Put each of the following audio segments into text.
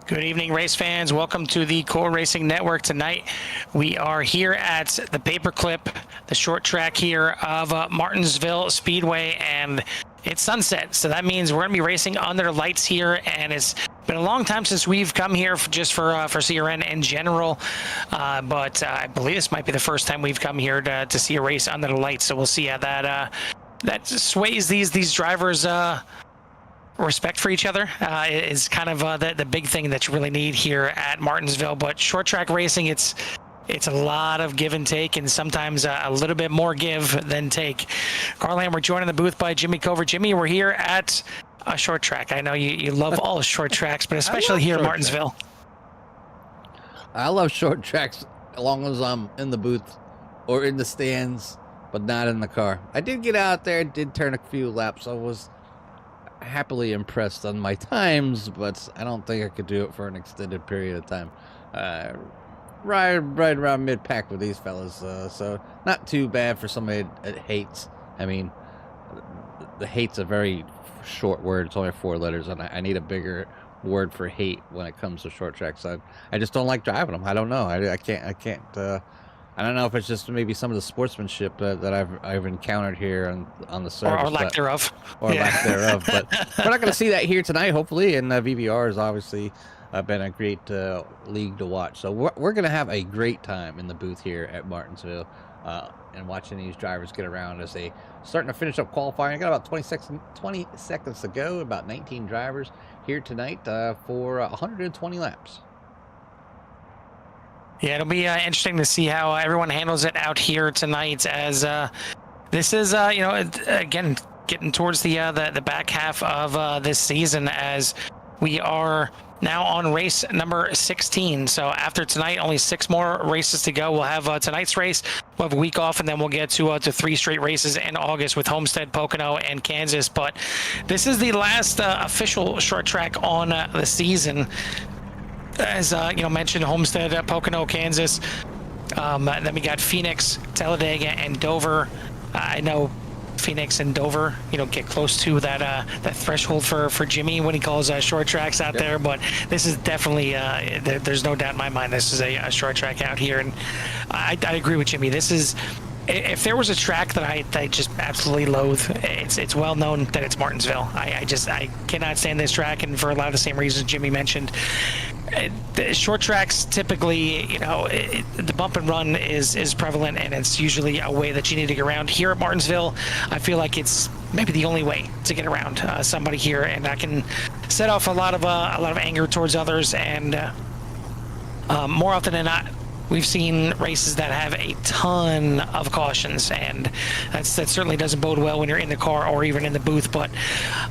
Good evening, race fans. Welcome to the Core Racing Network. Tonight, we are here at the Paperclip, the short track here of Martinsville Speedway, and it's sunset. So that means we're going to be racing under the lights here, and it's been a long time since we've come here just for CRN in general. But I believe this might be the first time we've come here to see a race under the lights. So we'll see how that sways these drivers. Respect for each other is kind of the big thing that you really need here at Martinsville. But short track racing, it's a lot of give and take, and sometimes a little bit more give than take. Carlan, we're joined in the booth by Jimmy Cover. Jimmy, we're here at a short track. I know you love all short tracks, but especially here at Martinsville. I love short tracks as long as I'm in the booth or in the stands, but not in the car. I did get out there, did turn a few laps. I was happily impressed on my times, but I don't think I could do it for an extended period of time. Right around mid-pack with these fellas, so not too bad for somebody that hates. I mean, the hate's a very short word. It's only 4 letters, and I need a bigger word for hate when it comes to short tracks. I just don't like driving them. I don't know. I can't. I don't know if it's just maybe some of the sportsmanship that I've encountered here on the service, or lack thereof, lack thereof. But we're not going to see that here tonight, hopefully. And VVR has obviously been a great league to watch. So we're going to have a great time in the booth here at Martinsville and watching these drivers get around as they starting to finish up qualifying. I got about 20 seconds to go. About 19 drivers here tonight for 120 laps. Yeah, it'll be interesting to see how everyone handles it out here tonight, as this is, again, getting towards the back half of this season, as we are now on race number 16. So after tonight, only 6 more races to go. We'll have tonight's race. We'll have a week off, and then we'll get to 3 straight races in August with Homestead, Pocono, and Kansas. But this is the last official short track on the season. As mentioned, Homestead, Pocono, Kansas. Then we got Phoenix, Talladega, and Dover. I know Phoenix and Dover, get close to that threshold for Jimmy when he calls short tracks out there. But this is definitely, there's no doubt in my mind, this is a short track out here. And I agree with Jimmy. This is, if there was a track that I just absolutely loathe, it's well known that it's Martinsville. I cannot stand this track, and for a lot of the same reasons Jimmy mentioned. The short tracks typically, the bump and run is prevalent, and it's usually a way that you need to get around. Here at Martinsville, I feel like it's maybe the only way to get around somebody here, and I can set off a lot of anger towards others. And more often than not, we've seen races that have a ton of cautions, and that certainly doesn't bode well when you're in the car or even in the booth. But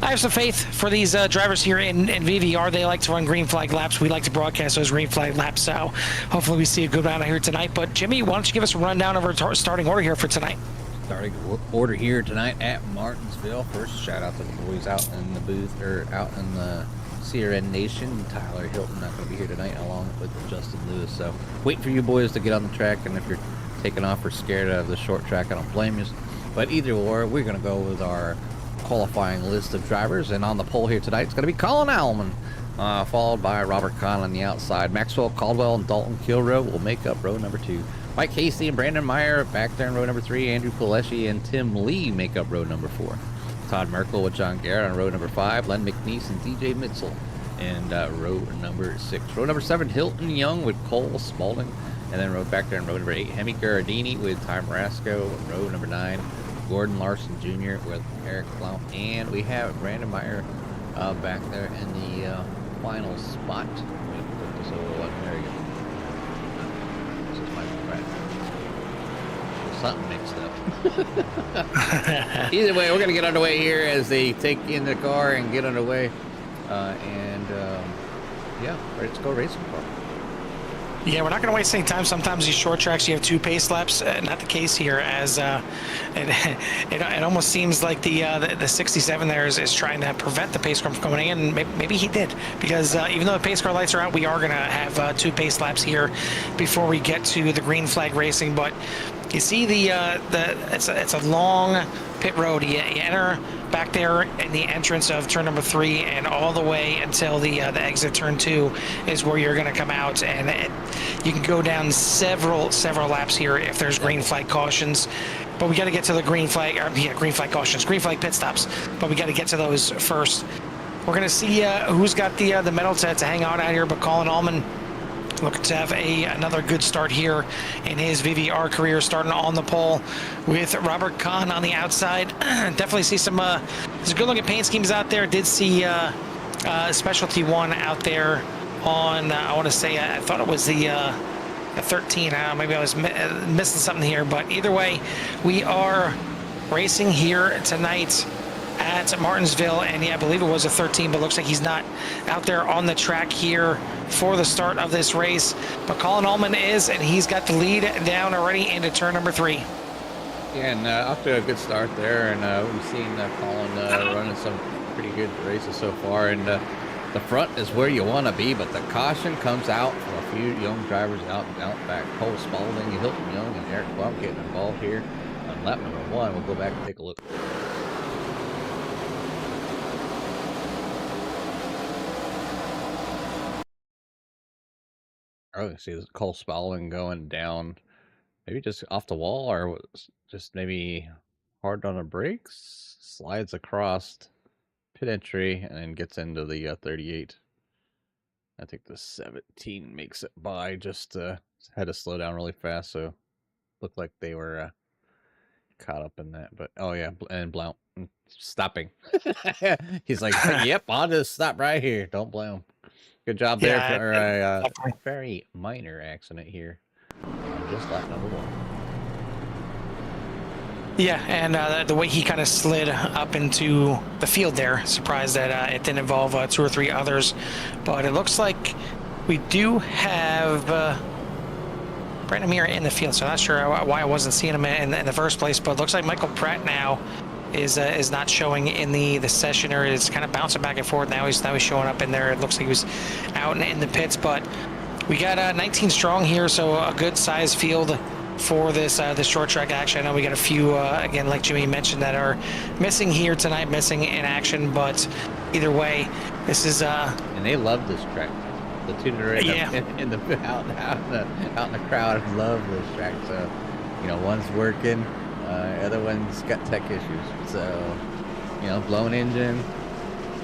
I have some faith for these drivers here in VVR. They like to run green flag laps. We like to broadcast those green flag laps, so hopefully we see a good round here tonight. But Jimmy, why don't you give us a rundown of our starting order here for tonight? Starting order here tonight at Martinsville. First, shout out to the boys out in the booth, or out in the CRN Nation. Tyler Hilton not going to be here tonight, along with Justin Lewis. So wait for you boys to get on the track, and if you're taking off or scared of the short track, I don't blame you. But either or, we're going to go with our qualifying list of drivers. And on the pole here tonight, it's going to be Colin Allman, followed by Robert Kahn on the outside. Maxwell Caldwell and Dalton Kilrow will make up row number 2. Mike Hasty and Brandon Meyer back there in row number 3. Andrew Pileshi and Tim Lee make up row number 4. Todd Merkel with John Garrett on row number 5. Len McNeese and DJ Mitchell in row number 6. Row number 7, Hilton Young with Cole Spaulding. And then back there in row number 8, Hemi Garadini with Ty Marasco. Row number 9, Gordon Larson Jr. with Eric Blount. And we have Brandon Meyer back there in the final spot. Let me put this over one. There you go. This is my right. Something mixed up. Either way, we're going to get underway here as they take in the car and get underway. Yeah, ready to go racing car. Yeah, we're not going to waste any time. Sometimes these short tracks, you have 2 pace laps. Not the case here, as it almost seems like the 67 there is trying to prevent the pace car from coming in. Maybe he did, because even though the pace car lights are out, we are going to have 2 pace laps here before we get to the green flag racing. But you see it's a long pit road. You enter back there in the entrance of turn number 3 and all the way until the exit turn 2 is where you're going to come out, and you can go down several laps here if there's green flag cautions. But we got to get to the green flag pit stops. But we got to get to those first. We're going to see who's got the medal to hang out here. But Colin Allman looking to have another good start here in his VVR career, starting on the pole with Robert Kahn on the outside. Definitely see some good looking paint schemes out there. Did see Specialty 1 out there on, I want to say, I thought it was the 13. Maybe I was missing something here, but either way, we are racing here tonight at Martinsville, and yeah, I believe it was a 13, but looks like he's not out there on the track here for the start of this race. But Colin Allman is, and he's got the lead down already into turn number 3. Yeah, and off to a good start there, and we've seen Colin running some pretty good races so far, and the front is where you want to be, but the caution comes out from a few young drivers out back. Cole Spalding, Hilton Young, and Eric Bump getting involved here on lap number 1. We'll go back and take a look. Oh, see this Cole Spalding going down, maybe just off the wall, or just maybe hard on the brakes, slides across pit entry, and then gets into the 38. I think the 17 makes it by, just had to slow down really fast, so looked like they were caught up in that. But oh yeah, and Blount stopping. He's like, yep, I'll just stop right here. Don't blame him. Good job there for a very minor accident here. Just lap number 1. Yeah, and the way he kind of slid up into the field there, surprised that it didn't involve 2 or 3 others. But it looks like we do have Brandon Muir in the field, so I'm not sure why I wasn't seeing him in the first place. But it looks like Michael Pratt now is not showing in the session, or is kind of bouncing back and forth. Now he's showing up in there. It looks like he was out in the pits, but we got 19 strong here, so a good size field for this short track action. I know we got a few again, like Jimmy mentioned, that are missing here tonight, missing in action, but either way, this is and they love this track. The two that are in the out in the crowd love this track. So, you know, one's working, other one's got tech issues. So, you know, blown engine,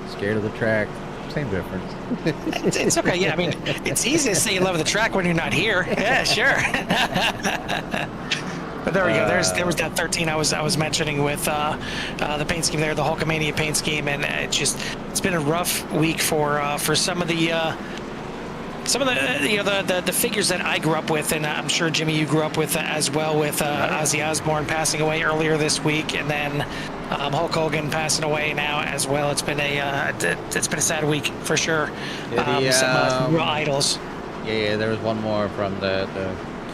scared of the track. Same difference. It's okay. Yeah, I mean, it's easy to say you love the track when you're not here. Yeah, sure. But there we go. There was that 13 I was mentioning with the paint scheme there, the Hulkamania paint scheme, and it's been a rough week for some of the the figures that I grew up with, and I'm sure Jimmy you grew up with as well, with Ozzy Osbourne passing away earlier this week, and then Hulk Hogan passing away now as well. It's been a sad week for sure. Some real idols. Yeah, there was one more from the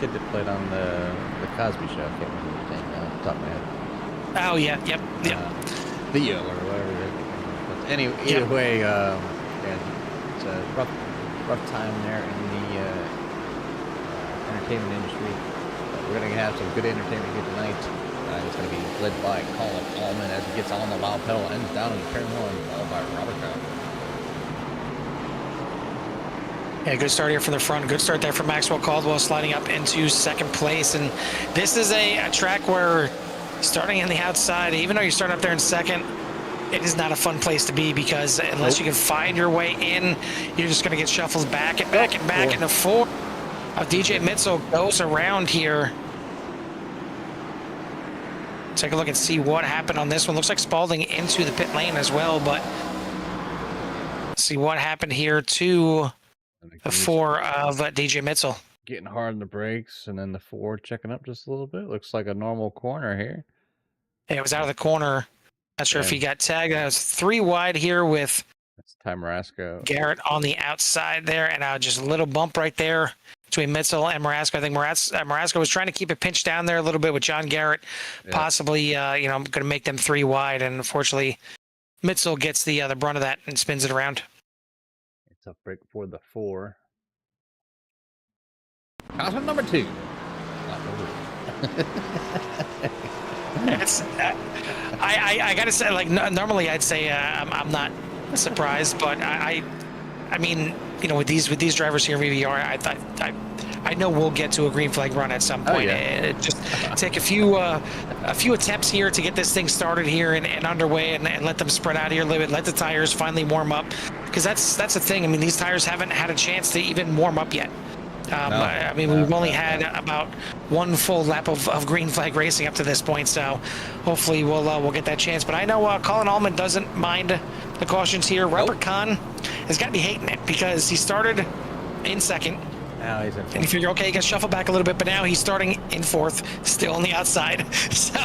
kid that played on the Cosby Show. I can't remember his name now off the top of my head. Oh yeah, yep. Theo or whatever it is. But anyway, either way, it's a rough time there in the entertainment industry. We're going to have some good entertainment here tonight. It's going to be led by Colin Allman as he gets on the loud pedal, ends down in turn 1, followed by Robert Kahn. Yeah, good start here from the front. Good start there for Maxwell Caldwell, sliding up into second place. And this is a track where starting in the outside, even though you start up there in second, it is not a fun place to be, because unless you can find your way in, you're just going to get shuffled back and back and back. And the 4 of DJ Mitzel goes around here. Take a look and see what happened on this one. Looks like Spalding into the pit lane as well, but see what happened here to the 4 of DJ Mitzel. Getting hard on the brakes, and then the 4 checking up just a little bit. Looks like a normal corner here. Yeah, it was out of the corner. Not sure if he got tagged. That was 3 wide here with Marasco. Garrett on the outside there, and just a little bump right there between Mitzel and Marasco. I think Marasco was trying to keep it pinched down there a little bit with John Garrett, possibly going to make them 3 wide, and unfortunately Mitzel gets the brunt of that and spins it around. Tough break for the 4. Caution number 2. It's I gotta say, like, normally I'd say I'm not surprised, but I mean, you know, with these drivers here, VVR, I know we'll get to a green flag run at some point. Oh, yeah. It just take a few attempts here to get this thing started here and underway, and let them spread out here a little bit. Let the tires finally warm up, because that's the thing. I mean, these tires haven't had a chance to even warm up yet. I mean, we've only had about one full lap of green flag racing up to this point, so hopefully we'll get that chance. But I know Colin Allman doesn't mind the cautions here. Robert Kahn has got to be hating it, because he started in second. Now he's in fourth. And you figure, okay, he can shuffle back a little bit, but now he's starting in fourth, still on the outside. So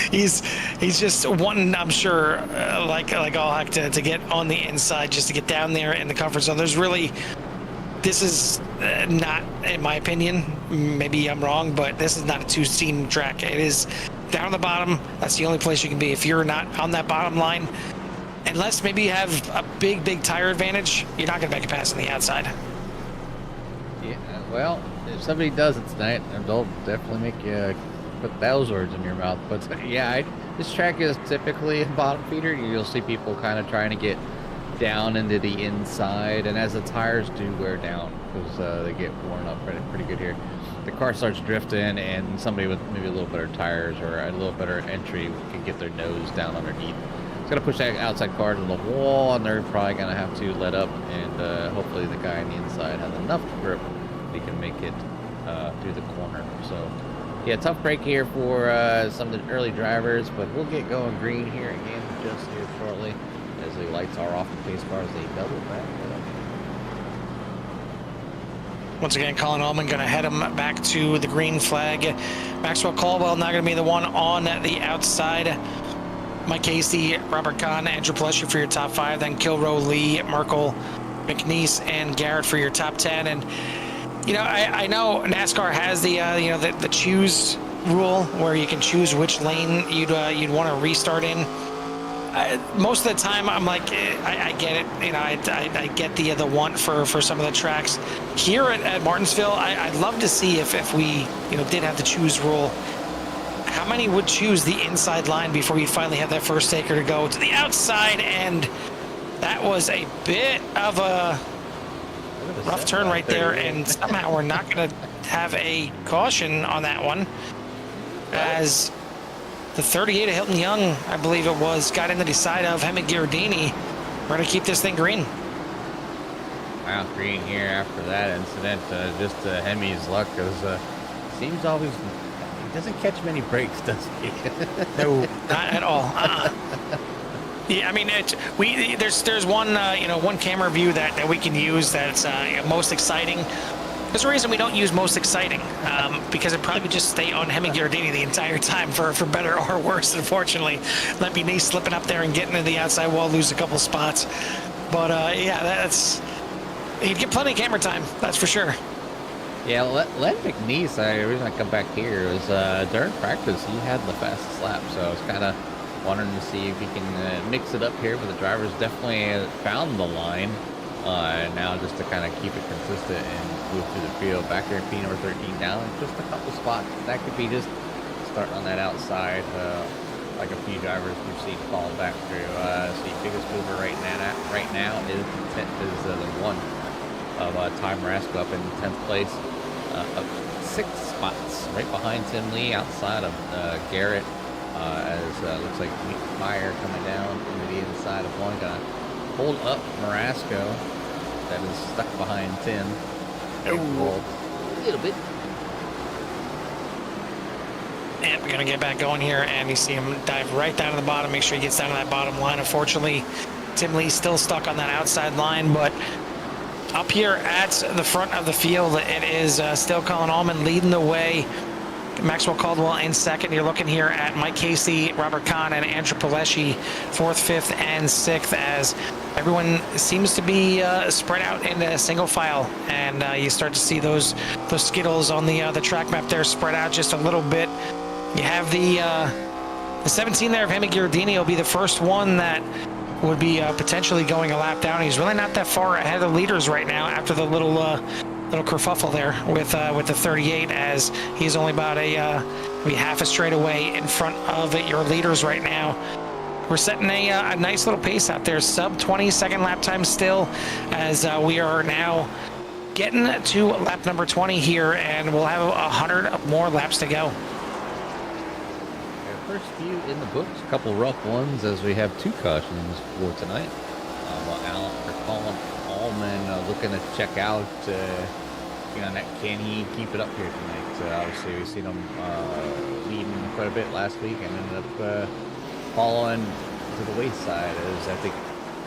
he's just wanting, I'm sure, like all heck, to get on the inside, just to get down there in the comfort zone. This is not, in my opinion, maybe I'm wrong, but this is not a two-seam track. It is down on the bottom. That's the only place you can be. If you're not on that bottom line, unless maybe you have a big tire advantage, you're not going to make it past on the outside. Yeah, well, if somebody does it tonight, they'll definitely make you put those words in your mouth. But yeah, this track is typically a bottom feeder. You'll see people kind of trying to get down into the inside, and as the tires do wear down, because they get worn up pretty good here, the car starts drifting, and somebody with maybe a little better tires or a little better entry can get their nose down underneath. It's gonna push that outside car to the wall, and they're probably gonna have to let up, and hopefully the guy on the inside has enough grip he can make it through the corner. So yeah, tough break here for some of the early drivers, but we'll get going green here again just here shortly, as the lights are off the pace cars. They double back. Once again, Colin Allman going to head him back to the green flag. Maxwell Caldwell now going to be the one on the outside. Mike Casey, Robert Kahn, Andrew Plesher for your top 5. Then Kilroe, Lee, Merkel, McNeese, and Garrett for your top 10. And you know, I know NASCAR has the you know, the choose rule, where you can choose which lane you'd want to restart in. Most of the time, I'm like, I get it. You know, I get the want for some of the tracks. Here at Martinsville, I'd love to see if we, you know, did have the choose rule. How many would choose the inside line before we finally have that first taker to go to the outside? And that was a bit of a rough turn right there, and somehow we're not going to have a caution on that one, as the 38 of Hilton Young, I believe it was, got into the side of Hemi Giardini. We're going to keep this thing green. Wow, green here after that incident. Just Hemi's luck, because seems always, he doesn't catch many breaks, does he? No, not at all. Yeah, I mean, there's one you know, one camera view that we can use that's most exciting. There's a reason we don't use most exciting, because it probably would just stay on Hemi Giardini the entire time, for better or worse, unfortunately. Let me knee slipping up there and getting to the outside wall, lose a couple spots. But yeah, he'd get plenty of camera time, that's for sure. Yeah, Len McNeese, the reason I come back here is during practice he had the fastest lap, so I was kind of wanting to see if he can mix it up here, but the drivers definitely found the line. Now just to kind of keep it consistent and move through the field. Back here in P number 13 down just a couple spots. That could be just starting on that outside, like a few drivers we've seen fall back through. The biggest mover right now is the one of Ty Marasco up in 10th place, up 6 spots right behind Tim Lee, outside of Garrett, as looks like Meyer coming down into the inside of one guy. Hold up Marasco, that is stuck behind Tim. A little bit. And we're going to get back going here, and you see him dive right down to the bottom, make sure he gets down to that bottom line. Unfortunately, Tim Lee's still stuck on that outside line, but up here at the front of the field, it is still Colin Allman leading the way. Maxwell Caldwell in second. You're looking here at Mike Casey, Robert Kahn, and Andrew Paleschi, 4th, 5th, and 6th, as everyone seems to be spread out in a single file, and you start to see those skittles on the track map there spread out just a little bit. You have the 17 there of Hemi Giardini will be the first one that would be potentially going a lap down. He's really not that far ahead of the leaders right now after the little little kerfuffle there with the 38, as he's only about maybe half a straight away in front of your leaders right now. We're setting a nice little pace out there, sub 20 second lap time still, as we are now getting to lap number 20 here, and we'll have 100 more laps to go. First few in the books, a couple rough ones as we have 2 cautions for tonight. Colin Allman looking to check out, can he keep it up here tonight? Obviously, we've seen him leading quite a bit last week and ended up falling to the wayside as, I think,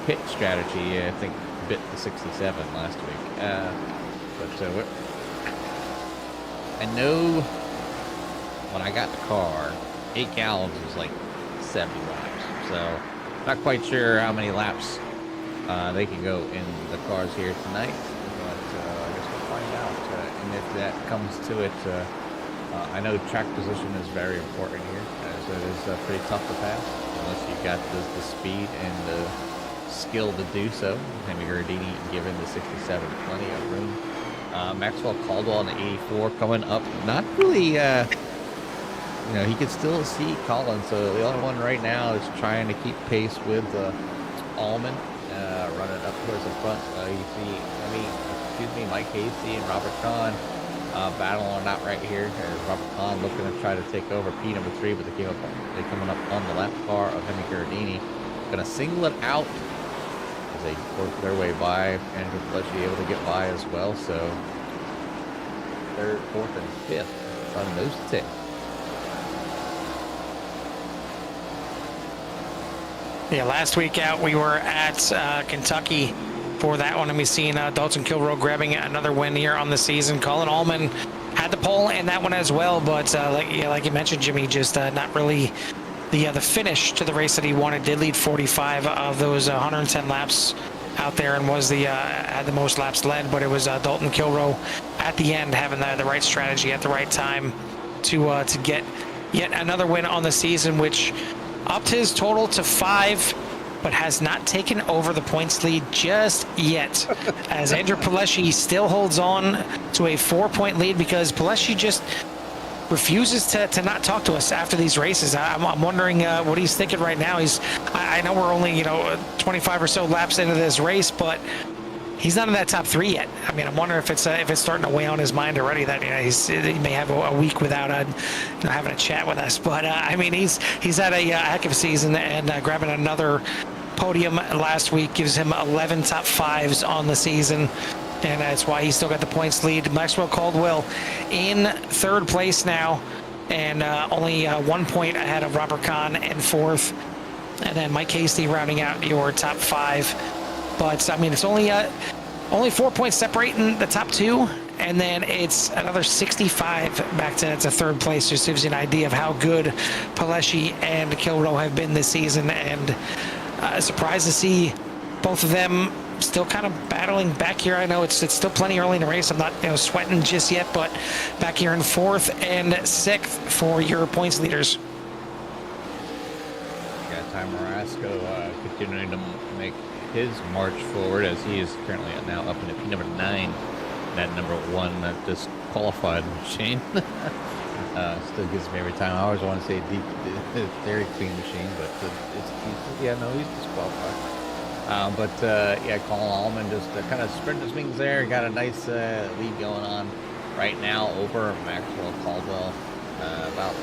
pit strategy, I think, bit the 67 last week. I know when I got the car, 8 gallons was like 70 laps. So, not quite sure how many laps they can go in the cars here tonight, but I guess we'll find out. And if that comes to it, I know track position is very important here, as it is pretty tough to pass unless you've got the speed and the skill to do so. Hemi Gardini given the 67 plenty of room. Maxwell Caldwell in the 84 coming up, not really. He can still see Collins, so the only one right now is trying to keep pace with Allman, running up towards the front. You see, Mike Casey and Robert Kahn battling out right here. Robert Kahn looking to try to take over P number 3, but they're coming up on the lap car of Hemi Gardini. Gonna single it out as they work their way by. Andrew Fletchy able to get by as well, so 3rd, 4th, and 5th on those 10. Yeah, last week out we were at Kentucky for that one, and we seen Dalton Kilroe grabbing another win here on the season. Colin Allman had the pole in that one as well, but like you mentioned, Jimmy, just not really the finish to the race that he wanted. Did lead 45 of those 110 laps out there, and was had the most laps led, but it was Dalton Kilroe at the end having the right strategy at the right time to get yet another win on the season, which upped his total to 5, but has not taken over the points lead just yet, as Andrew Pileshi still holds on to a 4-point lead, because Pileshi just refuses to not talk to us after these races. I'm wondering what he's thinking right now. I know we're only 25 or so laps into this race, but he's not in that top 3 yet. I mean, I'm wondering if it's starting to weigh on his mind already that he may have a week without having a chat with us. But I mean, he's had a heck of a season, and grabbing another podium last week gives him 11 top 5s on the season, and that's why he's still got the points lead. Maxwell Caldwell in 3rd place now, and only 1 point ahead of Robert Kahn in 4th, and then Mike Hasty rounding out your top 5. But I mean, it's only 4 points separating the top 2, and then it's another 65 back to 3rd place. Just gives you an idea of how good Pileshi and Kilroe have been this season, and surprised to see both of them still kind of battling back here. I know it's still plenty early in the race. I'm not sweating just yet, but back here in 4th and 6th for your points leaders. You got Ty Marasco continuing to make his march forward, as he is currently now up in P number 9, that number 1 that disqualified machine. Still gives me every time. I always want to say the Dairy Queen machine, but he's disqualified. Colin Allman just kind of spreading his wings there. Got a nice lead going on right now over Maxwell Caldwell, about a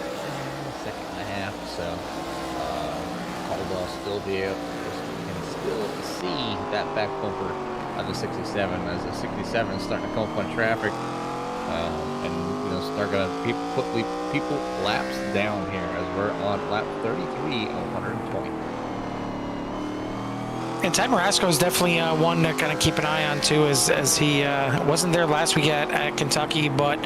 second and a half. So Caldwell still still see that back bumper of the 67, as the 67 is starting to come up on traffic, and start gonna put people laps down here, as we're on lap 33 of 120. And Ty Marasco is definitely one to kind of keep an eye on too, as he wasn't there last week at Kentucky, but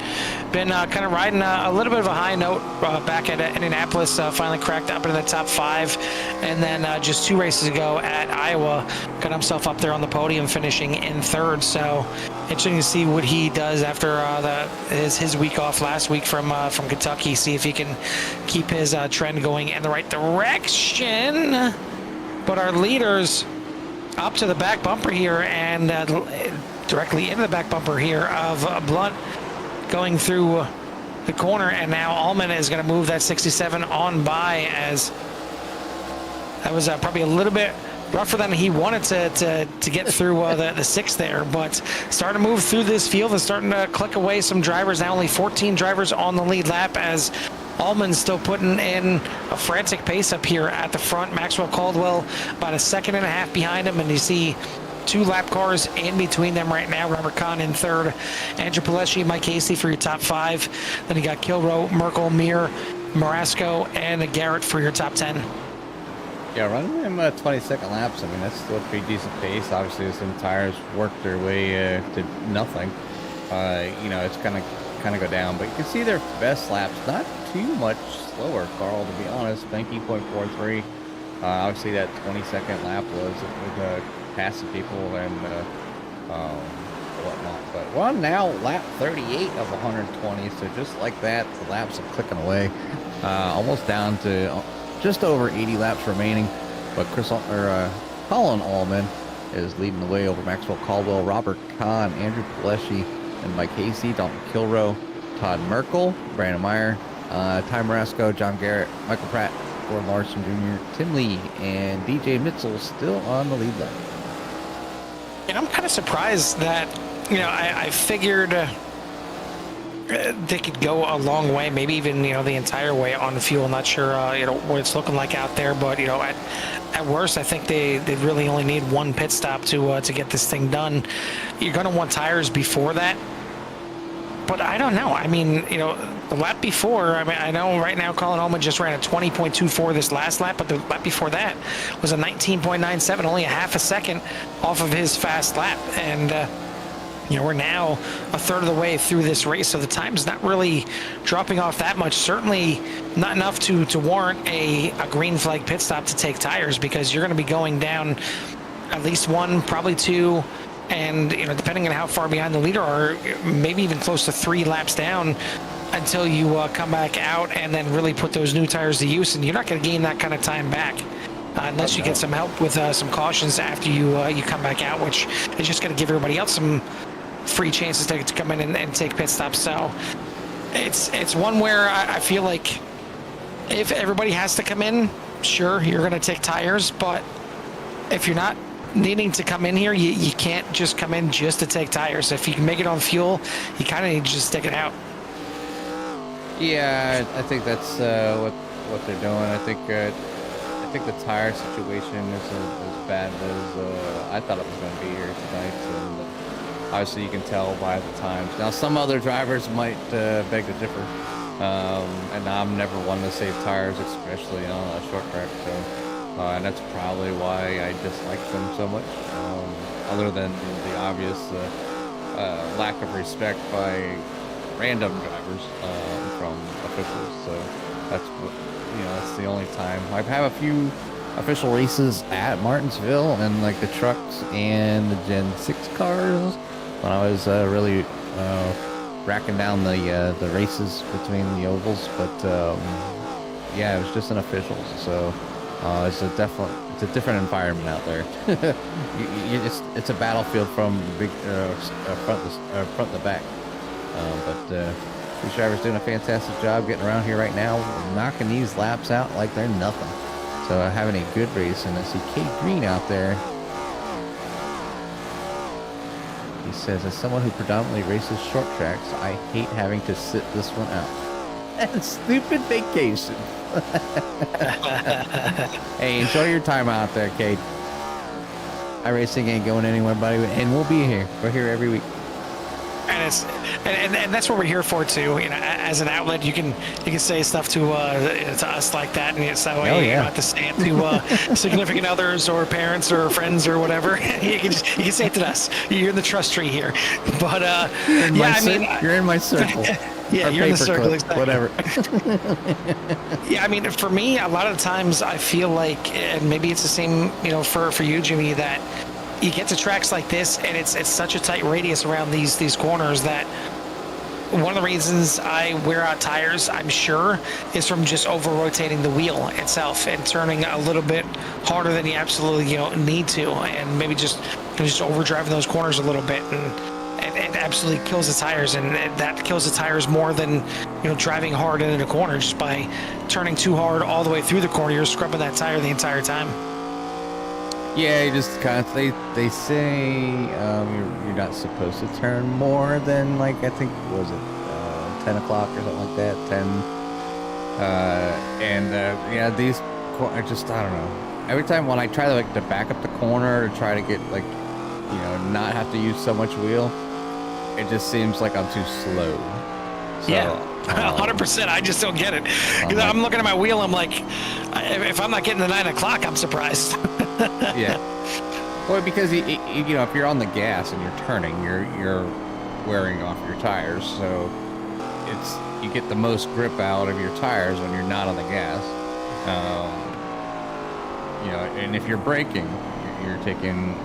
been kind of riding a little bit of a high note back at Indianapolis. Finally cracked up into the top 5, and then just 2 races ago at Iowa, got himself up there on the podium, finishing in 3rd. So interesting to see what he does after his week off last week from Kentucky. See if he can keep his trend going in the right direction. But our leaders up to the back bumper here, and directly into the back bumper here of Blunt going through the corner, and now Allman is going to move that 67 on by, as that was probably a little bit rougher than he wanted to get through the six there, but starting to move through this field and starting to click away some drivers. Now only 14 drivers on the lead lap, as Allman's still putting in a frantic pace up here at the front. Maxwell Caldwell about a second and a half behind him, and you see 2 lap cars in between them right now. Robert Kahn in third, Andrew Pileshi, Mike Casey for your top 5. Then you got Kilroe, Merkel, Mir, Marasco, and Garrett for your top 10. Yeah, running them 20-second laps, I mean, that's still a pretty decent pace. Obviously, some tires worked their way to nothing. You know, it's kind of go down, but you can see their best laps not too much slower, Carl, to be honest. 19.43. Obviously, that 20-second lap was with passing people and whatnot. But we're on now lap 38 of 120, so just like that, the laps are clicking away. Almost down to just over 80 laps remaining, but Colin Allman is leading the way over Maxwell Caldwell, Robert Kahn, Andrew Pileshi, and Mike Casey, Dalton Kilroe, Todd Merkel, Brandon Meyer, Ty Marasco, John Garrett, Michael Pratt, Gordon Larson Jr., Tim Lee, and DJ Mitchell still on the lead lap. And I'm kind of surprised that, you know, I figured they could go a long way, maybe even, you know, the entire way on fuel. Not sure, you know, what it's looking like out there, but, you know, at worst, I think they really only need one pit stop to get this thing done. You're going to want tires before that, but I don't know. I mean, you know, the lap before, I mean, I know right now Colin Allman just ran a 20.24 this last lap, but the lap before that was a 19.97, only a half a second off of his fast lap. And, you know, we're now a third of the way through this race, so the time's not really dropping off that much. Certainly not enough to warrant a green flag pit stop to take tires, because you're going to be going down at least 1, probably 2, and, you know, depending on how far behind the leader are, maybe even close to 3 laps down until you come back out and then really put those new tires to use, and you're not going to gain that kind of time back. Unless you get some help with some cautions after you come back out, which is just going to give everybody else some free chances to come in and take pit stops. So it's one where I feel like if everybody has to come in, sure, you're going to take tires, but if you're not needing to come in here, you can't just come in just to take tires. If you can make it on fuel, you kind of need to just stick it out. Yeah, I think that's what they're doing. I think the tire situation is as bad as I thought it was going to be here tonight. And obviously, you can tell by the times. Now, some other drivers might beg to differ, and I'm never one to save tires, especially on a short track. So, and that's probably why I dislike them so much. Other than the obvious lack of respect by random drivers from officials. So that's what. You know, that's the only time. I've had a few official races at Martinsville and like the trucks and the Gen 6 cars when I was really racking down the races between the ovals. But yeah, it was just an officials, so it's a different environment out there. It's a battlefield from big front to back, but. These drivers doing a fantastic job getting around here right now, knocking these laps out like they're nothing. So having a good race, and I see Kate Green out there. He says, as someone who predominantly races short tracks, I hate having to sit this one out. That stupid vacation. Hey, enjoy your time out there, Kate. Iracing ain't going anywhere, buddy, and we'll be here. We're here every week. And that's what we're here for too. You know, as an outlet, you can say stuff to us like that, and it's that way you don't have to say it to significant others or parents or friends or whatever. you can say it to us. You're in the trust tree here. But you're in my circle. Yeah, you're in the circle. Exactly. Whatever. Yeah, I mean, for me, a lot of times I feel like, and maybe it's the same, you know, for you, Jimmy, that you get to tracks like this, and it's such a tight radius around these corners that one of the reasons I wear out tires, I'm sure, is from just over rotating the wheel itself and turning a little bit harder than you absolutely need to, and maybe just just overdriving those corners a little bit, and it absolutely kills the tires, and that kills the tires more than driving hard into the corner. Just by turning too hard all the way through the corner, you're scrubbing that tire the entire time. Yeah, you just they say you're not supposed to turn more than, like, I think, what was it 10 o'clock or something like that, 10. Yeah, these I don't know. Every time when I try to back up the corner to try to get not have to use so much wheel, it just seems like I'm too slow. So, yeah, 100%. I just don't get it. I'm looking at my wheel. I'm like, if I'm not getting the 9 o'clock, I'm surprised. Yeah. Well, because if you're on the gas and you're turning, you're wearing off your tires, so you get the most grip out of your tires when you're not on the gas. And if you're braking, you're taking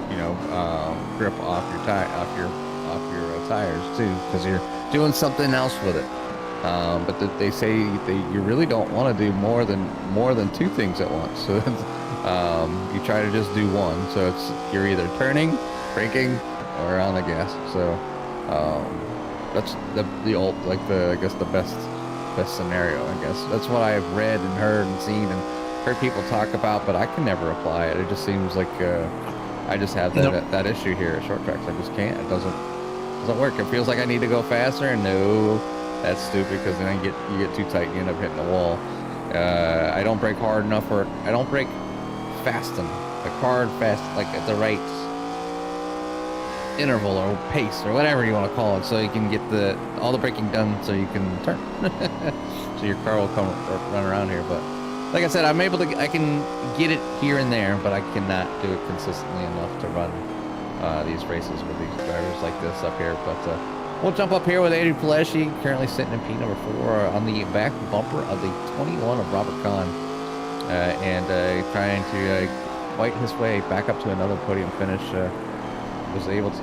grip off your tires too, because you're doing something else with it. But they say you really don't want to do more than two things at once. So you try to just do one. So you're either turning, braking, or on the gas. So that's I guess the best scenario. I guess that's what I've read and heard and seen and heard people talk about, but I can never apply it. It just seems like I just have that issue here at short tracks. I just can't. It doesn't work. It feels like I need to go faster, and no, that's stupid, because then you get too tight and you end up hitting the wall. I don't brake hard enough, or I don't brake fast enough, like at the right interval or pace or whatever you want to call it, so you can get all the braking done so you can turn. So your car will come run around here. But like I said, I can get it here and there, but I cannot do it consistently enough to run these races with these drivers like this up here. But we'll jump up here with Adrian Pileshi, currently sitting in P number 4 on the back bumper of the 21 of Robert Kahn, and trying to fight his way back up to another podium finish. Was able to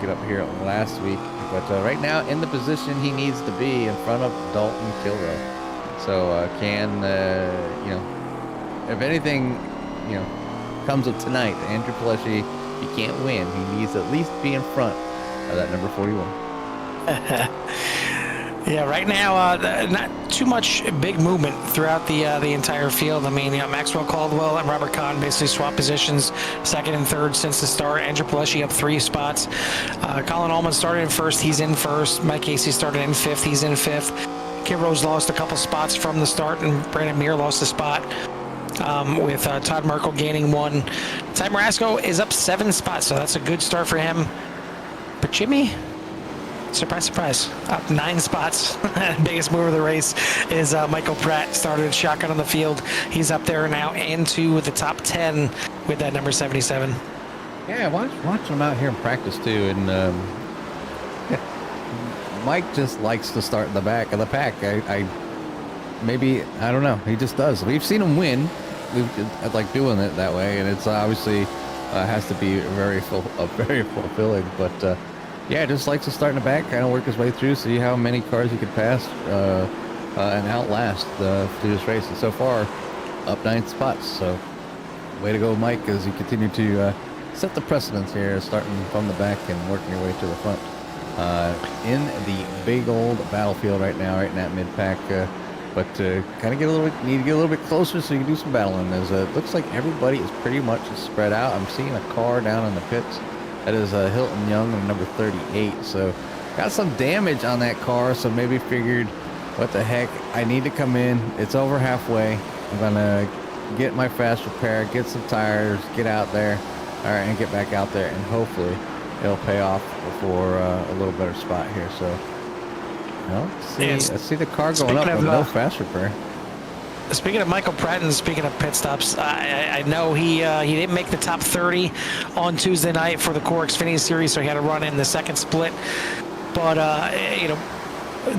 get up here last week, but right now in the position he needs to be, in front of Dalton Kilrow. So if anything comes of tonight, Andrew Pileshi, he can't win. He needs to at least be in front of that number 41. Yeah, right now, not too much big movement throughout the entire field. I mean, Maxwell Caldwell and Robert Kahn basically swapped positions, second and third since the start. Andrew Pileshi up 3 spots. Colin Allman started in first. He's in first. Mike Casey started in fifth. He's in fifth. Kid Rose lost a couple spots from the start, and Brandon Muir lost a spot, with Todd Merkel gaining 1. Ty Marasco is up 7 spots, so that's a good start for him. But Jimmy, surprise, surprise, up 9 spots. Biggest mover of the race is Michael Pratt. Started shotgun on the field. He's up there now into the top 10 with that number 77. Yeah, watching him out here in practice too, and Mike just likes to start in the back of the pack. I don't know. He just does. We've seen him win. I like doing it that way, and it's obviously has to be very fulfilling. But yeah, just likes to start in the back, kind of work his way through, see how many cars he could pass and outlast through this race. And so far, up 9 spots. So way to go, Mike, as you continue to set the precedence here, starting from the back and working your way to the front. In the big old battlefield right now, right in that mid-pack, but kind of need to get a little bit closer so you can do some battling. It looks like everybody is pretty much spread out. I'm seeing a car down in the pits. That is Hilton Young on number 38. So got some damage on that car, so maybe figured, what the heck, I need to come in. It's over halfway. I'm gonna get my fast repair, get some tires, get out there, all right, and get back out there, and hopefully it'll pay off for a little better spot here. So, let's see the car going up with no fast repair. Speaking of Michael Pratt and speaking of pit stops, I know he didn't make the top 30 on Tuesday night for the Core Xfinity Series, so he had to run in the second split. But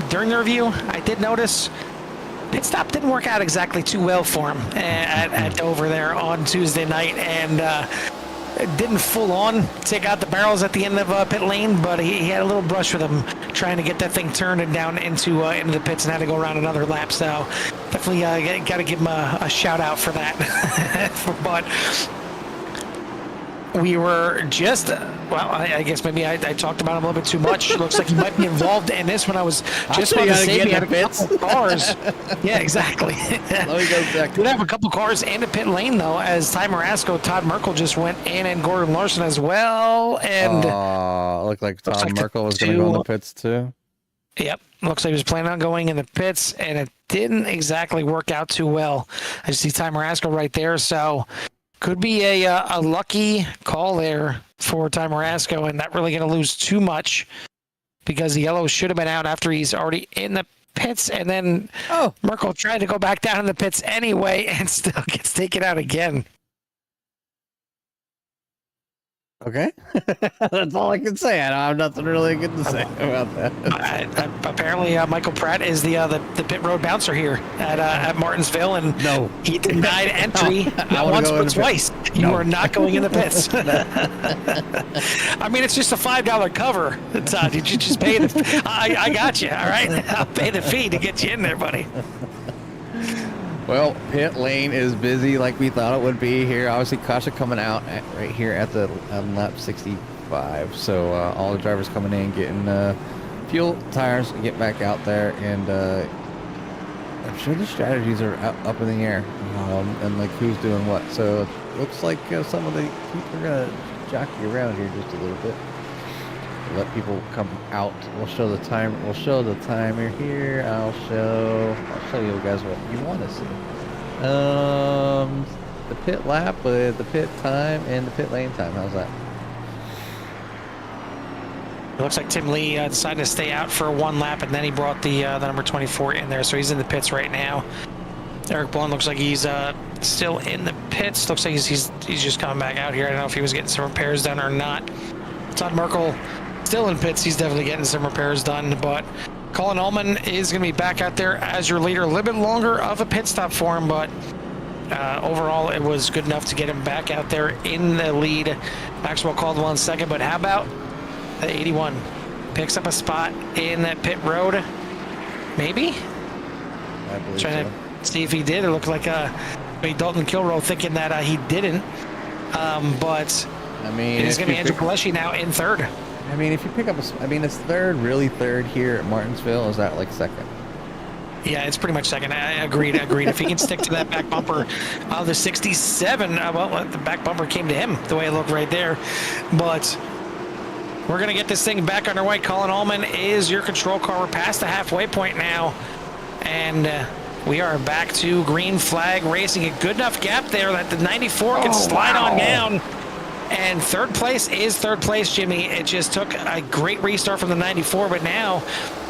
during the review, I did notice pit stop didn't work out exactly too well for him at Dover there on Tuesday night, and didn't full on take out the barrels at the end of pit lane, but he had a little brush with him trying to get that thing turned and down into the pits, and had to go around another lap. So definitely got to give him a shout out for that. But we were just, well, I guess maybe I talked about him a little bit too much. Looks like he might be involved in this when I was just about to say he had a couple cars. Yeah, exactly. Let me go back. Did have a couple cars in the pit lane, though, as Ty Marasco, Todd Merkel just went in, and Gordon Larson as well. And looked like Todd Merkel was going to go in the pits, too. Yep. Looks like he was planning on going in the pits, and it didn't exactly work out too well. I see Ty Marasco right there, so could be a lucky call there for Ty Marasco, and not really going to lose too much because the yellow should have been out after he's already in the pits, and then Merkel tried to go back down in the pits anyway and still gets taken out again. Okay. That's all I can say. I don't have nothing really good to say about that. Apparently, Michael Pratt is the pit road bouncer here at Martinsville, and he denied entry not once but twice. You are not going in the pits. I mean, it's just a $5 cover, Todd. You just pay the. I got you. All right, I'll pay the fee to get you in there, buddy. Well, pit lane is busy like we thought it would be here. Obviously, Kasha coming out right here at the lap 65. So all the drivers coming in, getting fuel, tires, get back out there, and I'm sure the strategies are up in the air, and like who's doing what. So it looks like some of the people are gonna jockey around here just a little bit. Let people come out. We'll show the time. We'll show the timer here. I'll show you guys what you want to see. The pit lap with the pit time and the pit lane time. How's that? It looks like Tim Lee decided to stay out for one lap, and then he brought the number 24 in there, so he's in the pits right now. Eric Blunt looks like he's still in the pits. Looks like he's just coming back out here. I don't know if he was getting some repairs done or not. Todd Merkel still in pits. He's definitely getting some repairs done, but Colin Ullman is going to be back out there as your leader. A little bit longer of a pit stop for him, but overall it was good enough to get him back out there in the lead. Maxwell Caldwell in second, but how about the 81? Picks up a spot in that pit road. Maybe? I believe Trying to see if he did. It looked like Dalton Kilrow thinking that he didn't. But I mean, it's going to be Andrew Pileshi now in third. I mean, if you pick up I mean, is third really third here at Martinsville? Is that like second? Yeah, it's pretty much second. I agreed. If he can stick to that back bumper of the 67, well, the back bumper came to him the way it looked right there. But we're going to get this thing back underway. Colin Ullman is your control car. We're past the halfway point now. And we are back to green flag racing. A good enough gap there that the 94 can slide on down. And third place is third place, Jimmy. It just took a great restart from the 94, but now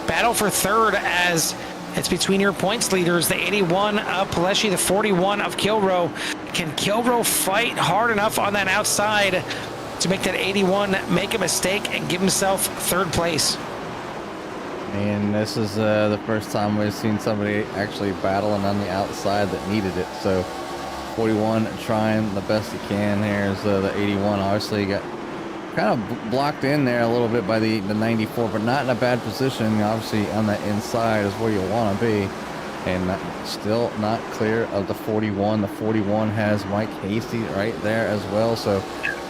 battle for third as it's between your points leaders, the 81 of Pileshi, the 41 of Kilrow. Can Kilrow fight hard enough on that outside to make that 81 make a mistake and give himself third place? And this is the first time we've seen somebody actually battling on the outside that needed it. So 41 trying the best he can. Here's the 81. Obviously got kind of blocked in there a little bit by the 94, but not in a bad position. Obviously on the inside is where you want to be, and still not clear of the 41. The 41 has Mike Hasty right there as well. So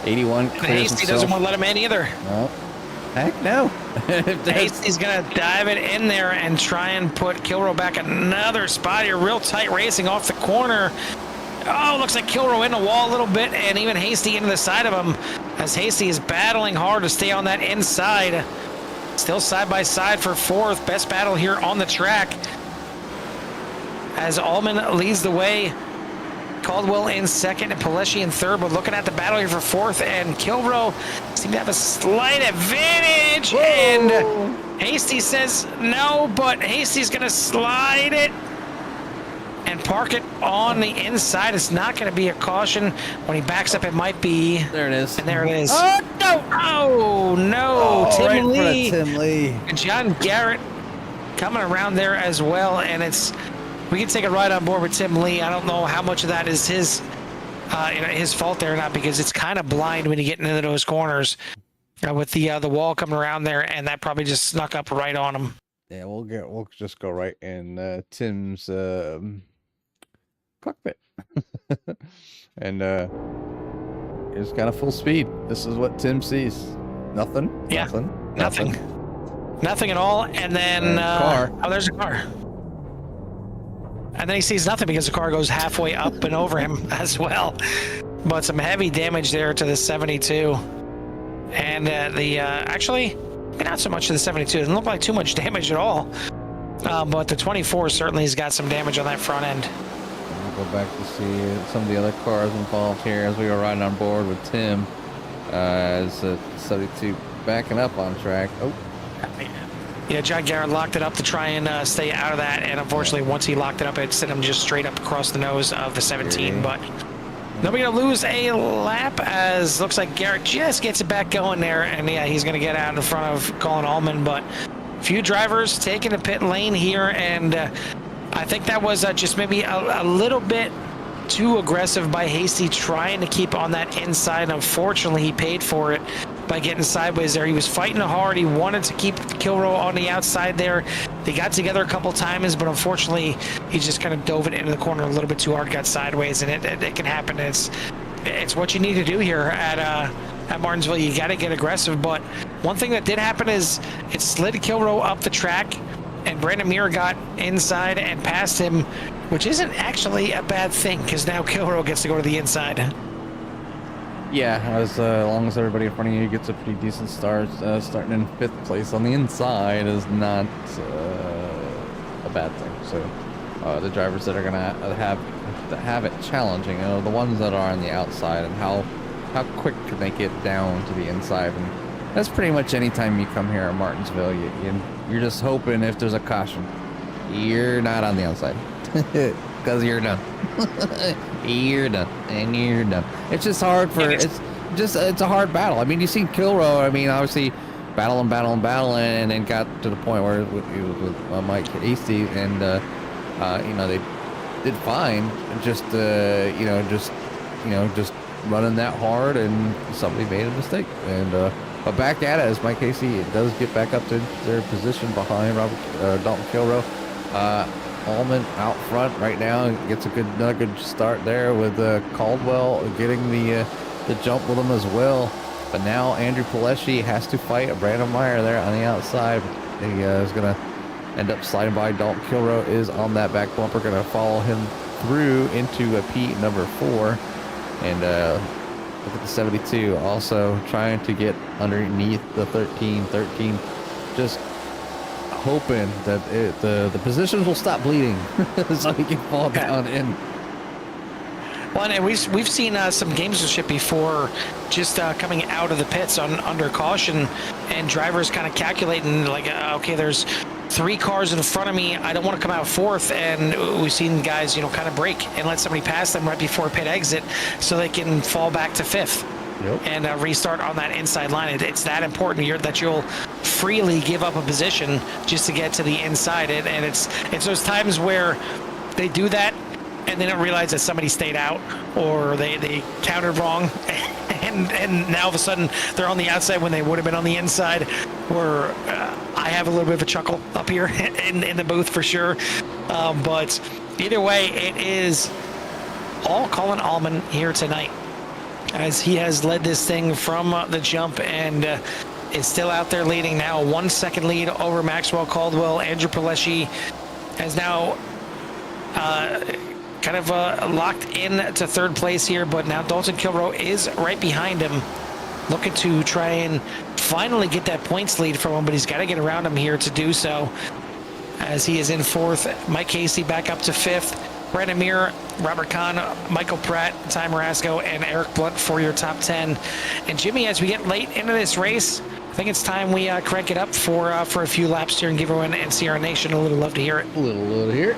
81 clears Hasty himself. doesn't want to let him in either. No. Heck no. Hasty's going to dive it in there and try and put Kilrow back another spot here. Real tight racing off the corner. Oh, looks like Kilrow in the wall a little bit, and even Hasty into the side of him as Hasty is battling hard to stay on that inside. Still side by side for fourth. Best battle here on the track as Ullman leads the way. Caldwell in second and Pileshi in third, but looking at the battle here for fourth, and Kilrow seem to have a slight advantage. Whoa. And Hasty says no, but Hasty's going to slide it and park it on the inside. It's not going to be a caution. When he backs up, it might be. There it is. And there it is. Oh, no. Oh, no. Oh, Tim right Lee. In front of Tim Lee. And John Garrett coming around there as well. And we can take a ride on board with Tim Lee. I don't know how much of that is his fault there or not, because it's kind of blind when you get into those corners with the wall coming around there, and that probably just snuck up right on him. Yeah, we'll just go right in Tim's cockpit. And He's got a full speed. This is what Tim sees. Nothing. Yeah. Nothing at all. And then car. Oh, there's a car. And then he sees nothing because the car goes halfway up and over him as well. But some heavy damage there to the 72. And actually, not so much to the 72. It doesn't look like too much damage at all. But the 24 certainly has got some damage on that front end. We'll go back to see some of the other cars involved here as we were riding on board with Tim. As 72 backing up on track. Oh. Yeah, John Garrett locked it up to try and stay out of that, and unfortunately, once he locked it up, it sent him just straight up across the nose of the 17. But nobody gonna lose a lap, as looks like Garrett just gets it back going there, and yeah, he's gonna get out in front of Colin Allman. But a few drivers taking the pit lane here, and I think that was just maybe a little bit too aggressive by Hasty, trying to keep on that inside. Unfortunately, he paid for it by getting sideways there. He was fighting hard. He wanted to keep Kilrow on the outside there. They got together a couple times, but unfortunately, he just kind of dove it into the corner a little bit too hard, got sideways, and it can happen. It's what you need to do here at Martinsville. You got to get aggressive. But one thing that did happen is it slid Kilrow up the track, and Brandon Muir got inside and passed him, which isn't actually a bad thing because now Kilrow gets to go to the inside. Yeah, as long as everybody in front of you gets a pretty decent start, starting in 5th place on the inside is not a bad thing. So the drivers that are gonna have it challenging, the ones that are on the outside, and how quick can they get down to the inside. And that's pretty much any time you come here at Martinsville, you're just hoping if there's a caution, you're not on the outside. Because you're done. You're done. And you're done. It's just hard for... It's a hard battle. I mean, you see Kilrow, I mean, obviously battling, and then got to the point where it was with Mike Hasty, and, they did fine. Just running that hard, and somebody made a mistake. And, but back at it as Mike Hasty does get back up to their position behind Dalton Kilrow. Allman out front right now, gets another good start there with Caldwell getting the jump with him as well. But now Andrew Pileshi has to fight Brandon Meyer there on the outside. He is going to end up sliding by. Dalton Kilrow is on that back bumper, going to follow him through into a P number 4. And look at the 72 also trying to get underneath the 13, just hoping that the positions will stop bleeding so he can fall down in. Well, and we've seen some gamesmanship before, just coming out of the pits under caution, and drivers kind of calculating like, okay, there's 3 cars in front of me. I don't want to come out 4th, and we've seen guys, kind of brake and let somebody pass them right before pit exit, so they can fall back to 5th. Yep. And restart on that inside line. It's that important that you'll freely give up a position just to get to the inside. And it's those times where they do that and they don't realize that somebody stayed out, or they counted wrong, and now all of a sudden they're on the outside when they would have been on the inside. Where I have a little bit of a chuckle up here in the booth for sure. But either way, it is all Colin Allman here tonight, as he has led this thing from the jump, and is still out there leading now. 1 second lead over Maxwell Caldwell. Andrew Pileshi has now kind of locked in to 3rd place here, but now Dalton Kilrow is right behind him, looking to try and finally get that points lead from him, but he's got to get around him here to do so, as he is in 4th. Mike Casey back up to 5th. Brandon Muir, Robert Kahn, Michael Pratt, Ty Marasco, and Eric Blunt for your top 10. And Jimmy, as we get late into this race, I think it's time we crank it up for a few laps here and give everyone and Sierra Nation a little love to hear it. A little love to hear it.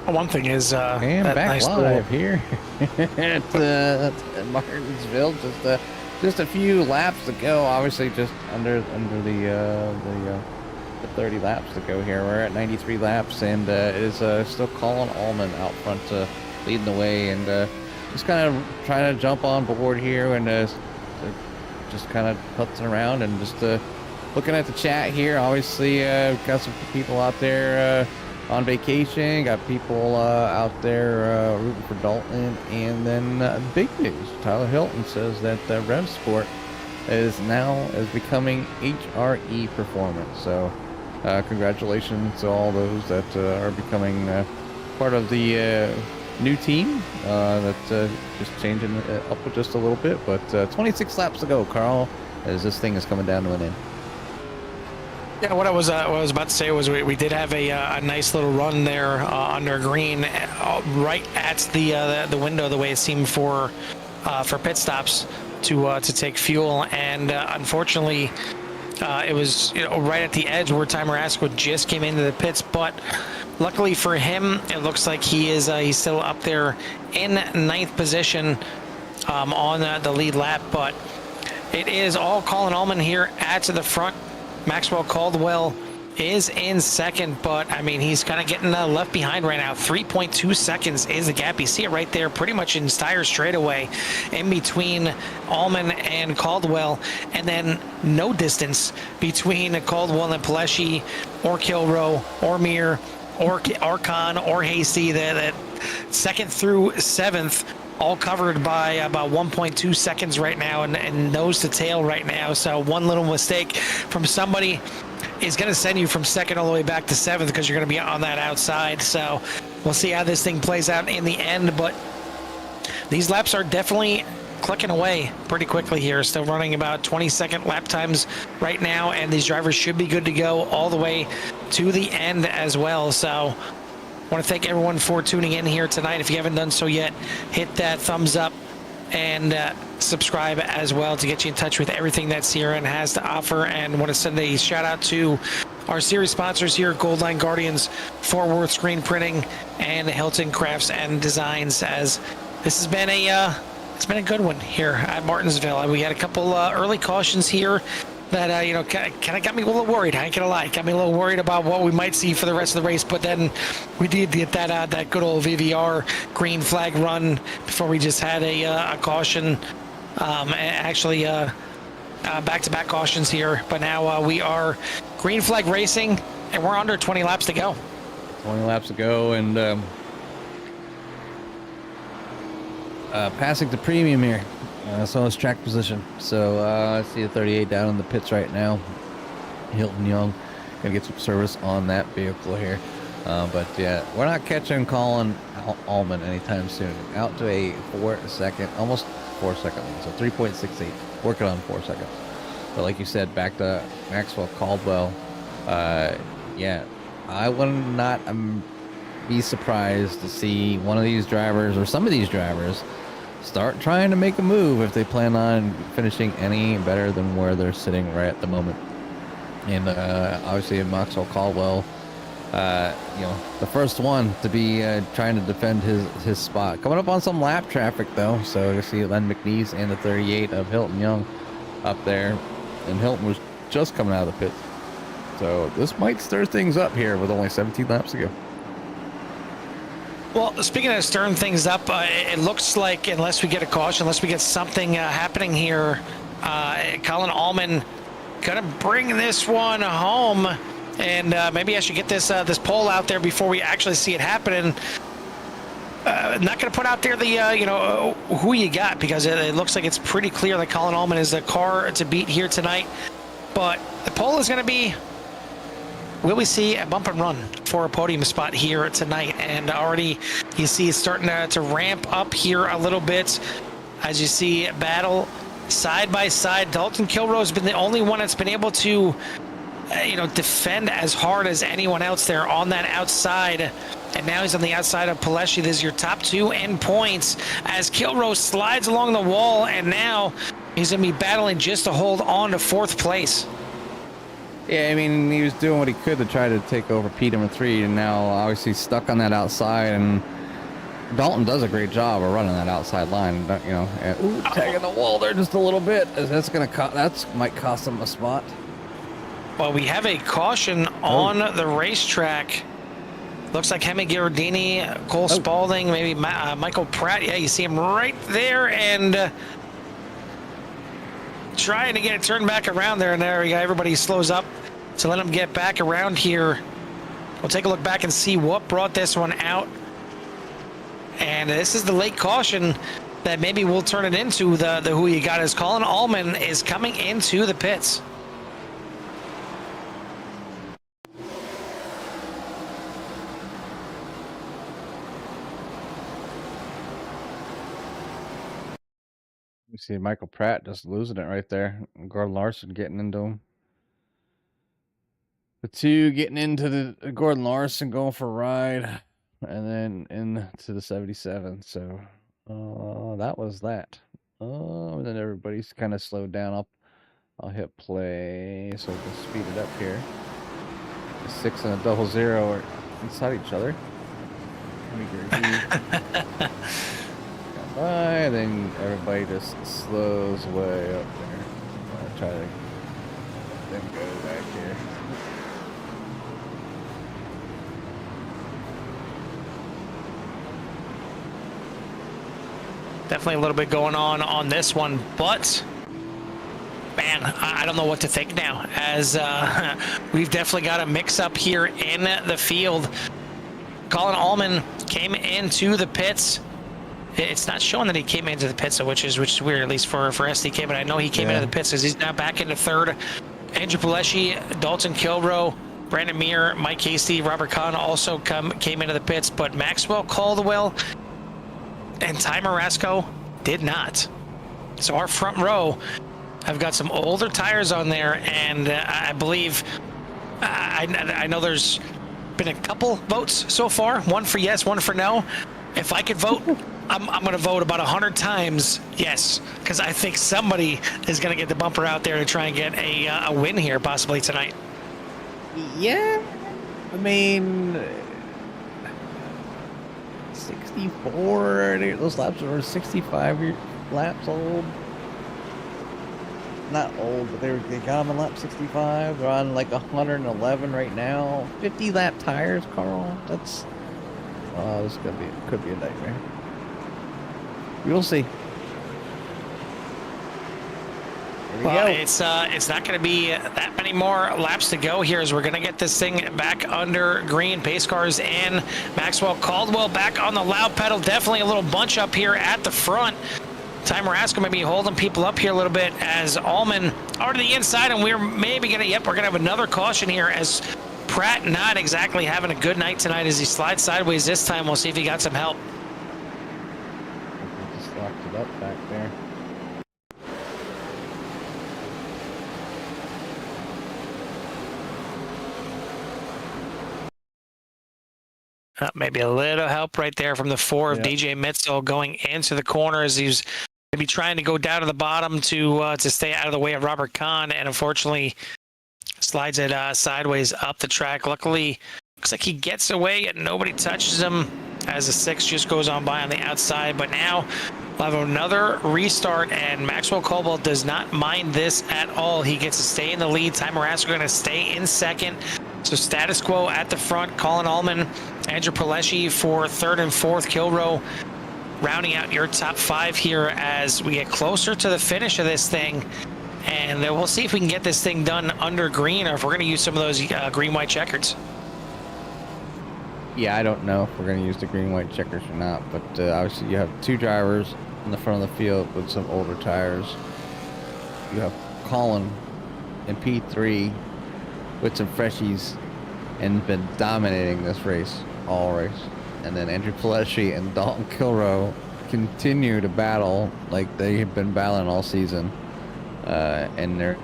One thing is And that back nice live here at Martinsville. Just a few laps to go. Obviously, just under the 30 laps to go here. We're at 93 laps, and it is still Colin Allman out front leading the way, and just kind of trying to jump on board here, and just kind of putzing around and just looking at the chat here. Obviously, we've got some people out there on vacation, got people out there rooting for Dalton, and then big news, Tyler Hilton says that Rev Sport is becoming HRE Performance. So congratulations to all those that are becoming part of the new team that's just changing it up just a little bit. But 26 laps to go, Carl, as this thing is coming down to an end. Yeah, what I was about to say was we did have a nice little run there under green, right at the window, the way it seemed for pit stops to take fuel, and unfortunately it was right at the edge where Timer Asquith just came into the pits. But luckily for him, it looks like he's still up there in 9th position on the lead lap. But it is all Colin Allman here at the front. Maxwell Caldwell is in 2nd, but I mean, he's kind of getting left behind right now. 3.2 seconds is the gap. You see it right there, pretty much in entire straightaway in between Allman and Caldwell, and then no distance between Caldwell and Paleschi or Kilroe or Mir or Archon or Hasty. That 2nd through 7th all covered by about 1.2 seconds right now, and nose to tail right now. So one little mistake from somebody is going to send you from 2nd all the way back to 7th, because you're going to be on that outside. So we'll see how this thing plays out in the end, but these laps are definitely clicking away pretty quickly here. Still running about 20-second lap times right now, and these drivers should be good to go all the way to the end as well. So I want to thank everyone for tuning in here tonight. If you haven't done so yet, hit that thumbs up and subscribe as well to get you in touch with everything that CRN has to offer. And want to send a shout out to our series sponsors here, Goldline Guardians, Fort Worth Screen Printing, and Hilton Crafts and Designs, as this has been it's been a good one here at Martinsville. We had a couple early cautions here that kind of got me a little worried. I ain't gonna lie, got me a little worried about what we might see for the rest of the race. But then we did get that good old VVR green flag run before we just had a caution. Actually, back-to-back cautions here. But now we are green flag racing, and we're under 20 laps to go. 20 laps to go, and passing to premium here. So it's track position. So I see a 38 down in the pits right now. Hilton Young gonna get some service on that vehicle here. But yeah, we're not catching Colin Allman anytime soon. Out to a 4-second, almost 4-second lead. So 3.68. Working on 4 seconds. But like you said, back to Maxwell Caldwell. Yeah, I would not be surprised to see one of these drivers, or some of these drivers, start trying to make a move if they plan on finishing any better than where they're sitting right at the moment. And obviously Maxwell Caldwell, the first one to be trying to defend his spot. Coming up on some lap traffic though, so you see Len McNeese and the 38 of Hilton Young up there, and Hilton was just coming out of the pits. So this might stir things up here with only 17 laps to go. Well, speaking of stirring things up, it looks like, unless we get a caution, unless we get something happening here, Colin Allman gonna bring this one home, and maybe I should get this poll out there before we actually see it happening. Not gonna put out there the who you got, because it looks like it's pretty clear that Colin Allman is the car to beat here tonight. But the poll is gonna be, will we see a bump and run for a podium spot here tonight? And already you see it's starting to ramp up here a little bit. As you see, battle side by side. Dalton Kilroe has been the only one that's been able to, defend as hard as anyone else there on that outside. And now he's on the outside of Paleschi. This is your top two in points as Kilroe slides along the wall, and now he's going to be battling just to hold on to 4th place. Yeah, I mean, he was doing what he could to try to take over P3, and now obviously he's stuck on that outside, and Dalton does a great job of running that outside line, you know, and ooh, tagging the wall there just a little bit. That's gonna might cost him a spot. Well, we have a caution on the racetrack. Looks like Hemi Giardini, Cole Spaulding, maybe Michael Pratt. Yeah, you see him right there, and trying to get it turned back around there. And there, everybody slows up to let him get back around here. We'll take a look back and see what brought this one out. And this is the late caution that maybe we'll turn it into the who you got is Colin Allman is coming into the pits. You see Michael Pratt just losing it right there. Gordon Larson getting into him. The two getting into the Gordon Larson going for a ride, and then into the 77. So that was that. And then everybody's kind of slowed down. I'll hit play so we can speed it up here. The 6 and a 00 are inside each other. By, then everybody just slows way up there. I'll try to then go back here. Definitely a little bit going on this one, but man, I don't know what to think now, as we've definitely got a mix-up here in the field. Colin Allman came into the pits. It's not showing that he came into the pits, which is weird, at least for SDK, but I know he came into the pits because he's now back into third. Andrew Palesci, Dalton Kilrow, Brandon Meir, Mike Hasty, Robert Kahn also came into the pits, but Maxwell Caldwell and Ty Marasco did not. So our front row have got some older tires on there, and I believe, I know there's been a couple votes so far, one for yes, one for no. If I could vote, I'm going to vote about 100 times yes, because I think somebody is going to get the bumper out there to try and get a win here possibly tonight. Yeah, I mean, 64, those laps are 65 laps old. Not old, but they got them on lap 65. They're on like 111 right now. 50 lap tires, Carl. That's this could be a nightmare. We'll see. Well, it's not going to be that many more laps to go here, as we're going to get this thing back under green. Pace cars and Maxwell Caldwell back on the loud pedal. Definitely a little bunch up here at the front. Ty Marasco maybe holding people up here a little bit, as Allman are to the inside, and we're maybe going to, we're going to have another caution here, as Pratt not exactly having a good night tonight as he slides sideways this time. We'll see if he got some help. Just locked it up back there. Maybe a little help right there from the 4 of DJ Mitzel going into the corner, as he's maybe trying to go down to the bottom to stay out of the way of Robert Kahn, and unfortunately slides it sideways up the track. Luckily, looks like he gets away and nobody touches him, as the 6 just goes on by on the outside. But now we'll have another restart, and Maxwell Caldwell does not mind this at all. He gets to stay in the lead. Ty Marasco going to stay in second. So status quo at the front. Colin Allman, Andrew Palesci for third and fourth. Kilrow rounding out your top 5 here as we get closer to the finish of this thing. And we'll see if we can get this thing done under green, or if we're going to use some of those green-white checkers. Yeah, I don't know if we're going to use the green-white checkers or not, but obviously you have 2 drivers in the front of the field with some older tires. You have Colin in P3 with some freshies and been dominating this race all race. And then Andrew Palesci and Dalton Kilrow continue to battle like they have been battling all season. And they're,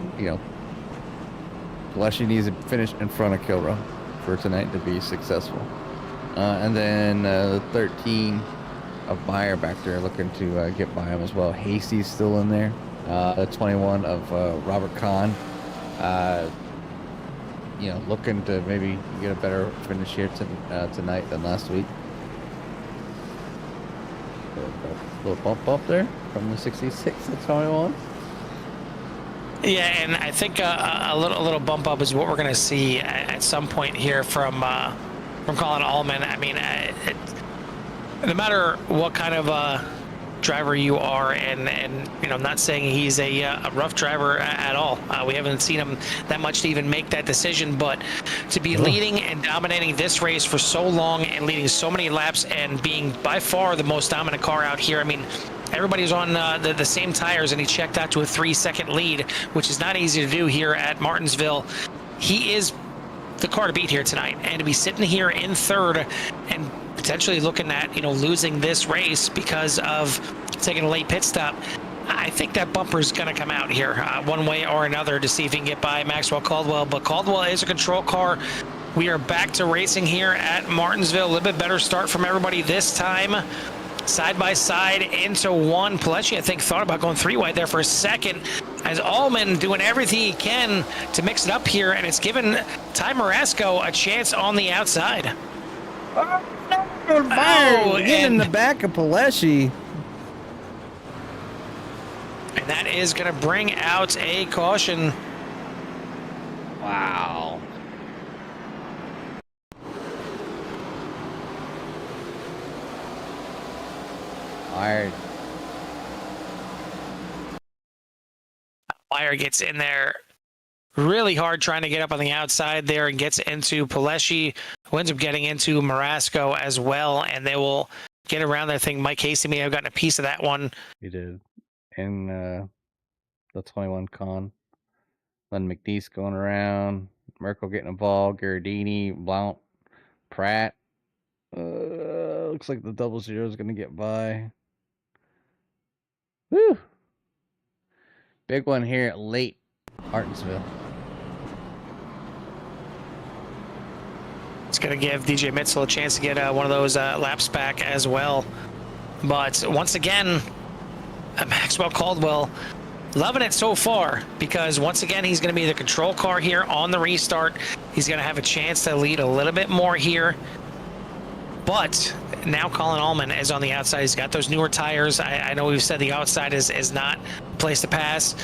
Palesci needs to finish in front of Kilrow for tonight to be successful. And then the 13 of Meyer back there looking to get by him as well. Hasty's still in there. The 21 of Robert Kahn. looking to maybe get a better finish here tonight than last week. A little bump up there from the 66 to 21. Yeah, and I think a little bump up is what we're going to see at some point here from Colin Allman. I mean, no matter what kind of driver you are, and I'm not saying he's a rough driver at all. We haven't seen him that much to even make that decision, but to be leading and dominating this race for so long and leading so many laps and being by far the most dominant car out here. I mean, everybody's on the same tires, and he checked out to a 3-second lead, which is not easy to do here at Martinsville. He is the car to beat here tonight, and to be sitting here in third and potentially looking at losing this race because of taking a late pit stop, I think that bumper is going to come out here one way or another to see if he can get by Maxwell Caldwell. But Caldwell is a control car. We are back to racing here at Martinsville. A little bit better start from everybody this time. Side by side into one. Paletti, I think, thought about going 3-wide there for a second, as Allman doing everything he can to mix it up here, and it's given Ty Marasco a chance on the outside. Get in the back of Paletti. And that is going to bring out a caution. Wow. Meyer gets in there really hard trying to get up on the outside there and gets into Paletti, who ends up getting into Marasco as well, and they will get around that thing. Mike Hasty may have gotten a piece of that one. He did. And the 21 con. Then McNeese going around. Merkel getting involved. Garridini, Blount, Pratt. Looks like the 00 is going to get by. Woo! Big one here at late Martinsville. It's going to give DJ Mitzel a chance to get one of those laps back as well. But once again, Maxwell Caldwell loving it so far, because once again, he's going to be the control car here on the restart. He's going to have a chance to lead a little bit more here. But now Colin Allman is on the outside. He's got those newer tires. I know we've said the outside is not a place to pass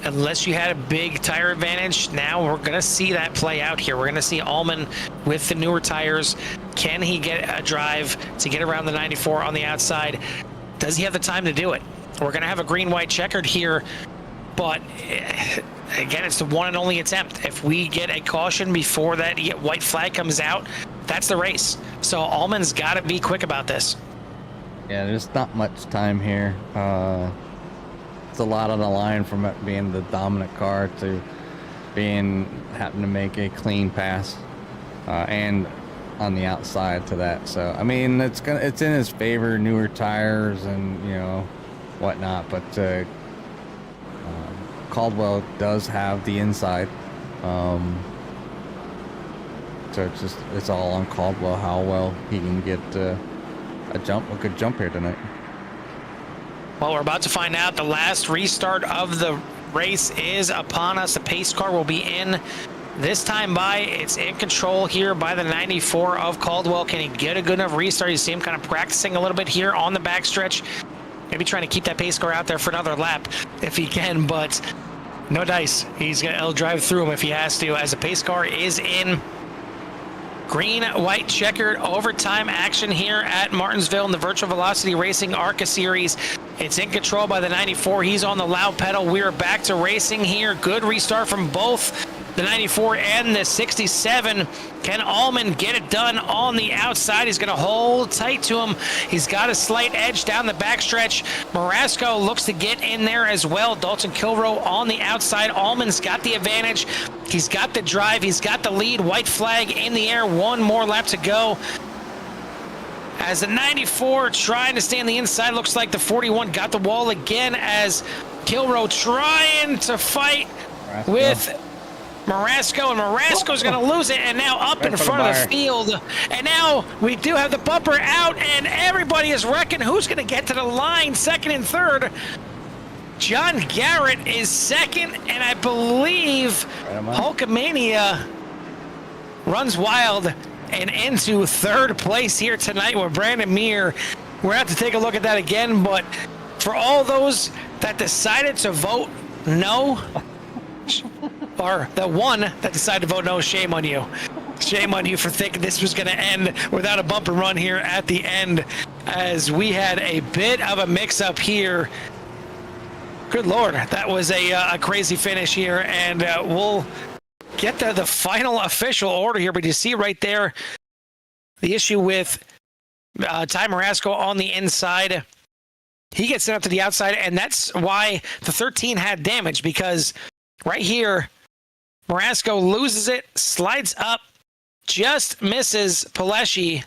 unless you had a big tire advantage. Now we're going to see that play out here. We're going to see Allman with the newer tires. Can he get a drive to get around the 94 on the outside? Does he have the time to do it? We're going to have a green-white checkered here, but again, it's the one and only attempt. If we get a caution before that white flag comes out, that's the race. So Allman's got to be quick about this. Yeah, there's not much time here. It's a lot on the line from it being the dominant car to having to make a clean pass, and on the outside to that. So I mean, it's in his favor, newer tires and whatnot. But Caldwell does have the inside. So it's all on Caldwell how well he can get a good jump here tonight. Well, we're about to find out. The last restart of the race is upon us. The pace car will be in this time by. It's in control here by the 94 of Caldwell. Can he get a good enough restart? You see him kind of practicing a little bit here on the backstretch. Maybe trying to keep that pace car out there for another lap if he can, but no dice. He'll drive through him if he has to, as the pace car is in. Green, white, checkered, overtime action here at Martinsville in the Virtual Velocity Racing ARCA Series. It's in control by the 94. He's on the loud pedal. We're back to racing here. Good restart from both the 94 and the 67. Can Allman get it done on the outside? He's going to hold tight to him. He's got a slight edge down the backstretch. Marasco looks to get in there as well. Dalton Kilroe on the outside. Allman's got the advantage. He's got the drive. He's got the lead. White flag in the air. One more lap to go. As the 94 trying to stay on the inside. Looks like the 41 got the wall again as Kilroe trying to fight with Marasco, and Marasco's going to lose it, and now up in front of the field. And now we do have the bumper out, and everybody is wrecking. Who's going to get to the line second and third? John Garrett is second, and I believe Hulkamania runs wild and into third place here tonight with Brandon Meir. We're going to have to take a look at that again, but for all those that decided to vote no, or the one that decided to vote no, shame on you. Shame on you for thinking this was going to end without a bump and run here at the end, as we had a bit of a mix-up here. Good Lord, that was a crazy finish here, and we'll get the final official order here. But you see right there the issue with Ty Marasco on the inside. He gets sent up to the outside, and that's why the 13 had damage, because right here, Marasco loses it, slides up, just misses Paleshi,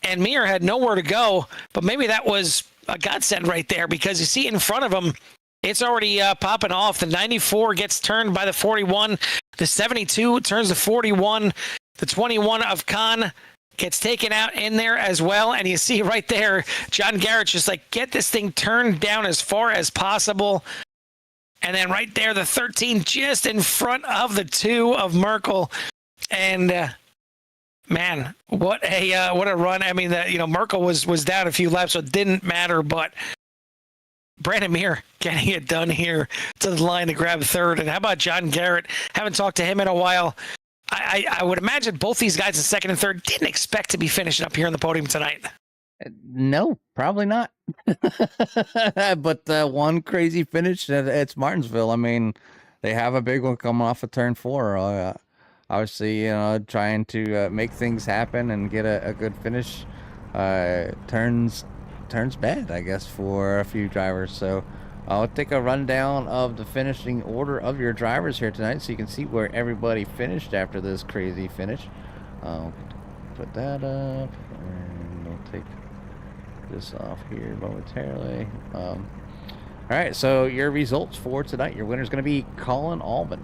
and Mir had nowhere to go, but maybe that was a godsend right there, because you see in front of him, it's already popping off. The 94 gets turned by the 41, the 72 turns the 41, the 21 of Khan gets taken out in there as well, and you see right there, John Garrett just like, get this thing turned down as far as possible. And then right there, the 13 just in front of the 2 of Merkel. And man, what a run. I mean, Merkel was down a few laps, so it didn't matter, but Brandon Meir getting it done here to the line to grab third. And how about John Garrett? Haven't talked to him in a while. I would imagine both these guys in second and third didn't expect to be finishing up here on the podium tonight. No, probably not. But one crazy finish at Martinsville. I mean, they have a big one coming off of turn 4. Obviously, trying to make things happen and get a good finish. Turns bad, I guess, for a few drivers. So I'll take a rundown of the finishing order of your drivers here tonight, so you can see where everybody finished after this crazy finish. I'll put that up, and we'll take this off here momentarily. All right, so your results for tonight. Your winner is going to be Colin Albin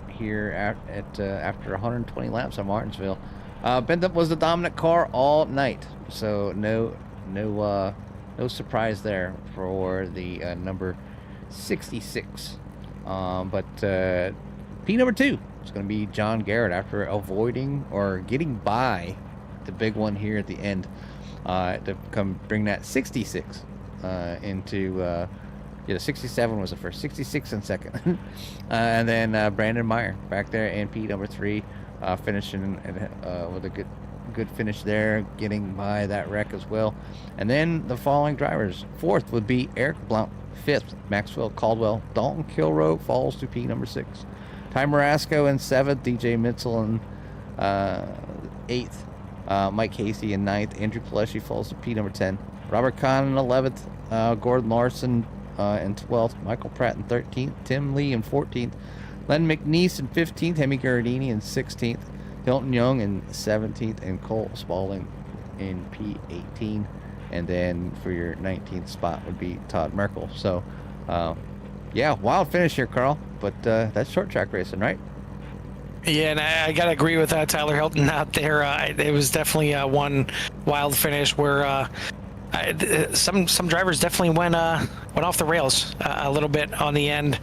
here after 120 laps on Martinsville. Benthup was the dominant car all night, so no surprise there for the number 66. But P number 2 is going to be John Garrett after avoiding or getting by the big one here at the end to come bring that 66 into 67 was the first, 66 in second. And then Brandon Meyer back there in P number 3, finishing with a good finish there, getting by that wreck as well. And then the following drivers: 4th would be Eric Blount, 5th Maxwell Caldwell, Dalton Kilroe falls to P number 6, Ty Marasco in 7th, DJ Mitchell in 8th, Mike Casey in 9th, Andrew Paleshi falls to P number 10, Robert Kahn in 11th, Gordon Larson in 12th, Michael Pratt in 13th, Tim Lee in 14th, Len McNeese in 15th, Hemi Gardini in 16th, Hilton Young in 17th, and Cole Spaulding in P18. And then for your 19th spot would be Todd Merkel. So, yeah, wild finish here, Carl. But that's short track racing, right? Yeah, and I got to agree with Tyler Hilton out there. It was definitely one wild finish where some drivers definitely went off the rails a little bit on the end.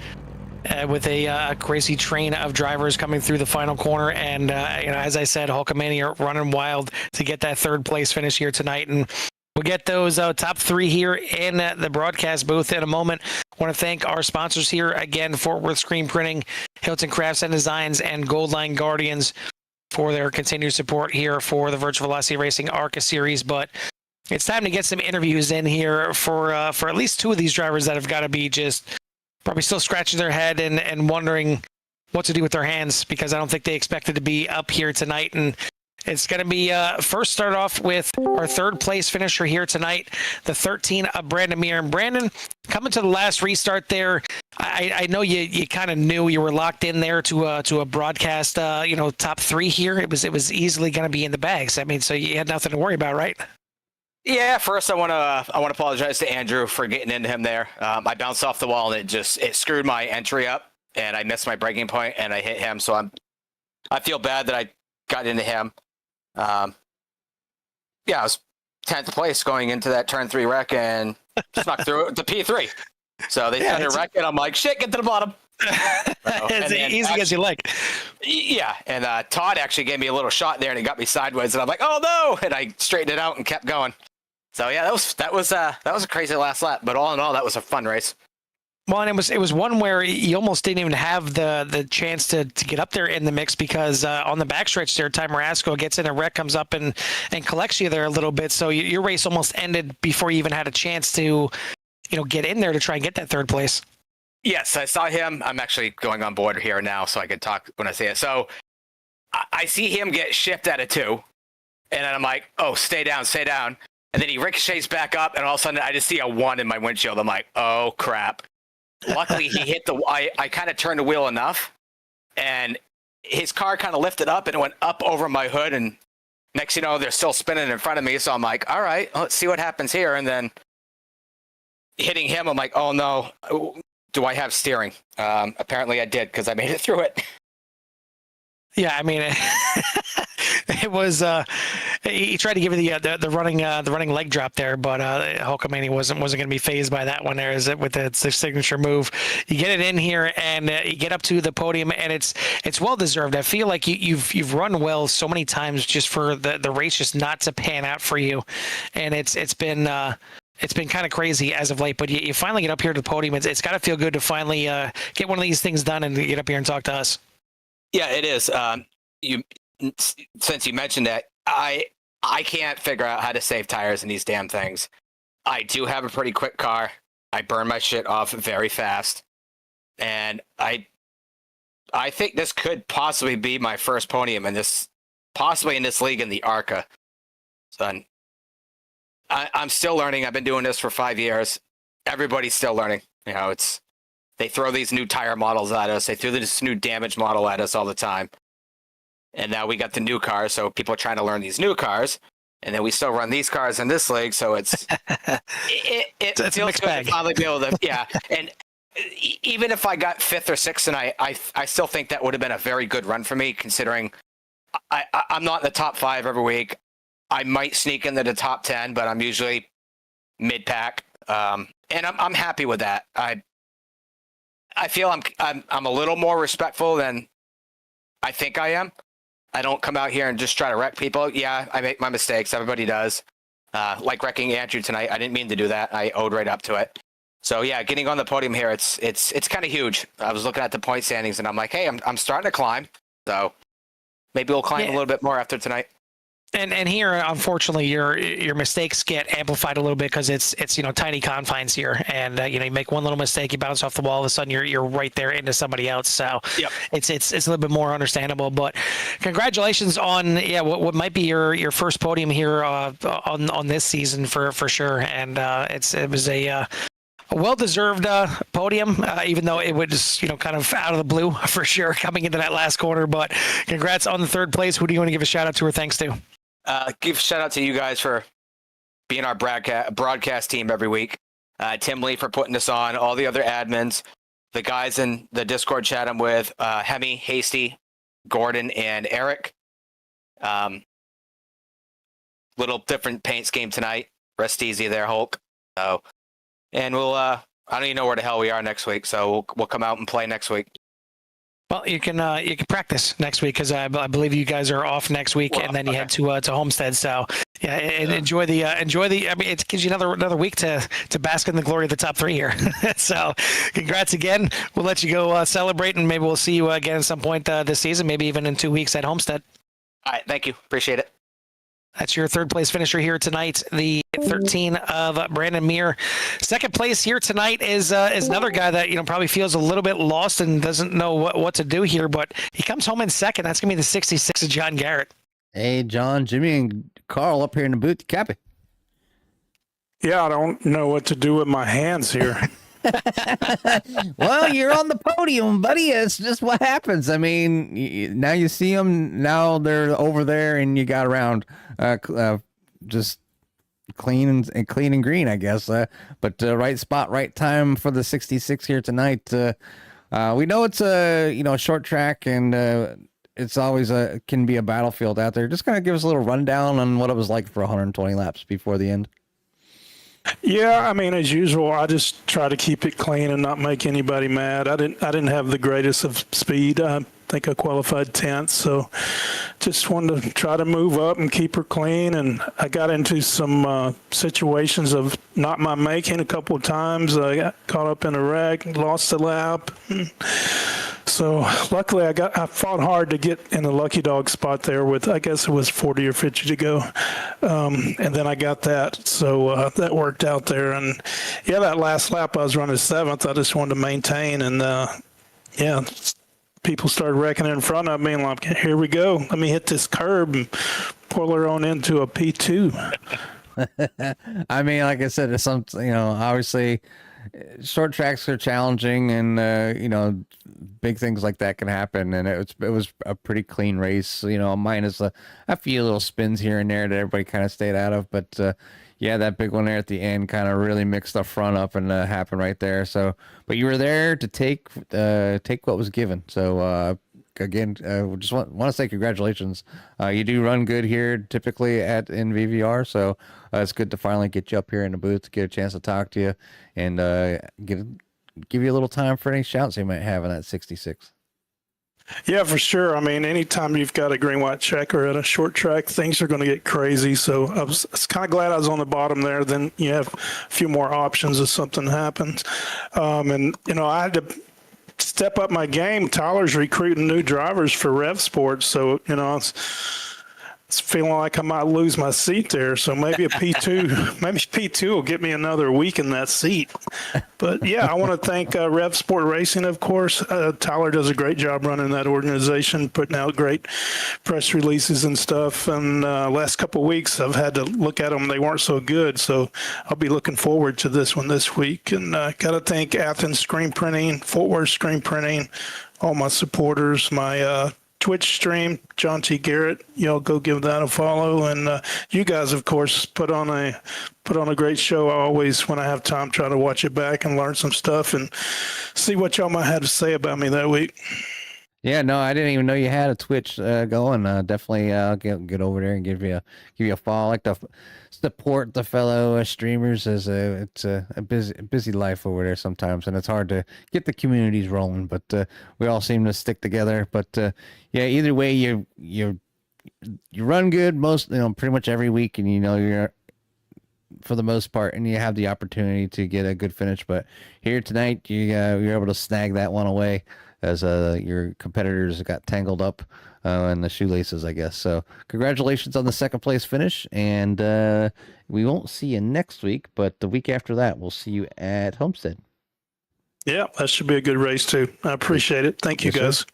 With a crazy train of drivers coming through the final corner, and as I said, Hulkamania running wild to get that third place finish here tonight, and we'll get those top 3 here in the broadcast booth in a moment. I want to thank our sponsors here again: Fort Worth Screen Printing, Hilton Crafts and Designs, and Goldline Guardians for their continued support here for the Virtual Velocity Racing ARCA series. But it's time to get some interviews in here for at least 2 of these drivers that have got to be just probably still scratching their head and wondering what to do with their hands, because I don't think they expected to be up here tonight. And it's going to be first start off with our third place finisher here tonight, the 13 of Brandon Meir. And Brandon, coming to the last restart there, I know you kind of knew you were locked in there to a broadcast, top 3 here. It was easily going to be in the bags. I mean, so you had nothing to worry about, right? Yeah, first I want to apologize to Andrew for getting into him there. I bounced off the wall and it screwed my entry up, and I missed my braking point and I hit him. So I feel bad that I got into him. I was 10th place going into that turn 3 wreck and snuck through to P3. So they started wrecking. I'm like, shit, get to the bottom. As easy as you like. Yeah, and Todd actually gave me a little shot there, and he got me sideways, and I'm like, "Oh no!" And I straightened it out and kept going. So yeah, that was a crazy last lap, but all in all, that was a fun race. Well, and it was one where you almost didn't even have the chance to get up there in the mix because on the backstretch there, Ty Marasco gets in a wreck, comes up and collects you there a little bit. So your race almost ended before you even had a chance to, get in there to try and get that third place. Yes, I saw him. I'm actually going on board here now, so I can talk when I see it. So I see him get shipped at a 2, and then I'm like, "Oh, stay down, stay down." And then he ricochets back up, and all of a sudden I just see a 1 in my windshield. I'm like, "Oh crap!" Luckily, he hit the. I kind of turned the wheel enough, and his car kind of lifted up and it went up over my hood. And next, they're still spinning in front of me. So I'm like, "All right, let's see what happens here." And then hitting him, I'm like, "Oh no." Do I have steering? Apparently I did because I made it through it. Yeah, I mean, it was. He tried to give you the running leg drop there, but Hulkamania wasn't going to be phased by that one. There is it with its signature move. You get it in here and you get up to the podium, and it's well deserved. I feel like you've run well so many times just for the race just not to pan out for you, and it's been. It's been kind of crazy as of late, but you finally get up here to the podium. It's got to feel good to finally get one of these things done and get up here and talk to us. Yeah, it is. Since you mentioned that, I can't figure out how to save tires in these damn things. I do have a pretty quick car. I burn my shit off very fast, and I think this could possibly be my first podium in this league in the ARCA. So I'm still learning. I've been doing this for 5 years. Everybody's still learning. They throw these new tire models at us. They threw this new damage model at us all the time. And now we got the new cars, so people are trying to learn these new cars. And then we still run these cars in this league, so it's it feels good to finally be able to, yeah. And even if I got 5th or 6th tonight, I still think that would have been a very good run for me, considering I'm not in the top 5 every week. I might sneak into the top 10, but I'm usually mid-pack, and I'm happy with that. I feel I'm a little more respectful than I think I am. I don't come out here and just try to wreck people. Yeah, I make my mistakes. Everybody does. Like wrecking Andrew tonight. I didn't mean to do that. I owed right up to it. So yeah, getting on the podium here, it's kind of huge. I was looking at the point standings and I'm like, hey, I'm starting to climb. So maybe we'll climb a little bit more after tonight. And here, unfortunately, your mistakes get amplified a little bit because it's tiny confines here, and you make one little mistake, you bounce off the wall, all of a sudden you're right there into somebody else. So yep. It's a little bit more understandable. But congratulations on what might be your first podium here on this season for sure, and it was a well-deserved podium, even though it was kind of out of the blue for sure coming into that last corner. But congrats on the 3rd place. Who do you want to give a shout out to or thanks to? Give a shout out to you guys for being our broadcast team every week. Tim Lee for putting this on, all the other admins, the guys in the Discord chat I'm with, Hemi, Hasty, Gordon, and Eric. Little different paint scheme tonight. Rest easy there, Hulk. So, and we'll I don't even know where the hell we are next week, so we'll come out and play next week. Well, you can practice next week because I believe you guys are off next week, and then you head to Homestead. So yeah, and enjoy the. I mean, it gives you another week to bask in the glory of the top 3 here. So, congrats again. We'll let you go celebrate, and maybe we'll see you again at some point this season. Maybe even in 2 weeks at Homestead. All right, thank you. Appreciate it. That's your 3rd place finisher here tonight. The 13 of Brandon Meir. 2nd place here tonight is another guy that probably feels a little bit lost and doesn't know what to do here, but he comes home in 2nd. That's gonna be the 66 of John Garrett. Hey, John, Jimmy, and Carl up here in the booth. Cappy. Yeah, I don't know what to do with my hands here. Well, you're on the podium, buddy. It's just what happens. I mean, now you see them. Now they're over there, and you got around just clean and green, I guess. But right spot, right time for the 66 here tonight. We know it's a short track, and it's always can be a battlefield out there. Just kind of give us a little rundown on what it was like for 120 laps before the end. Yeah, I mean, as usual, I just try to keep it clean and not make anybody mad. I didn't have the greatest of speed. I think I qualified 10th, so just wanted to try to move up and keep her clean. And I got into some situations of not my making a couple of times. I got caught up in a wreck, lost a lap. So luckily, I fought hard to get in the lucky dog spot there with, I guess it was 40 or 50 to go. And then I got that. So that worked out there. And yeah, that last lap I was running 7th. I just wanted to maintain. And yeah, people started wrecking in front of me. And I'm like, here we go. Let me hit this curb and pull her on into a P2. I mean, like I said, it's something, obviously short tracks are challenging, and big things like that can happen. And it was a pretty clean race, minus a few little spins here and there that everybody kind of stayed out of. But yeah, that big one there at the end kind of really mixed the front up and happened right there. So, but you were there to take what was given. So again, just want to say congratulations. You do run good here typically in VVR, so it's good to finally get you up here in the booth to get a chance to talk to you and give you a little time for any shouts you might have in that 66. Yeah, for sure. I mean, anytime you've got a green-white checker at a short track, things are going to get crazy. So I was kind of glad I was on the bottom there. Then you have a few more options if something happens. And, I had to step up my game. Tyler's recruiting new drivers for Rev Sports. So, it's feeling like I might lose my seat there. So maybe P2 will get me another week in that seat. But yeah, I want to thank Rev Sport Racing, of course. Tyler does a great job running that organization, putting out great press releases and stuff. And last couple of weeks, I've had to look at them. They weren't so good. So I'll be looking forward to this one this week. And got to thank Athens Screen Printing, Fort Worth Screen Printing, all my supporters, my Twitch stream, John T. Garrett. Y'all go give that a follow. And you guys, of course, put on a great show. I always, when I have time, try to watch it back and learn some stuff and see what y'all might have to say about me that week. Yeah, no, I didn't even know you had a Twitch going. Definitely get over there and give you a follow. I like to support the fellow streamers. It's a busy life over there sometimes, and it's hard to get the communities rolling. But we all seem to stick together. But yeah, either way, you run good pretty much every week, and you're for the most part, and you have the opportunity to get a good finish. But here tonight, you're able to snag that one away, as your competitors got tangled up in the shoelaces, I guess. So congratulations on the second place finish, and we won't see you next week, but the week after that, we'll see you at Homestead. Yeah, that should be a good race too. I appreciate it. Thank you, guys. Sir.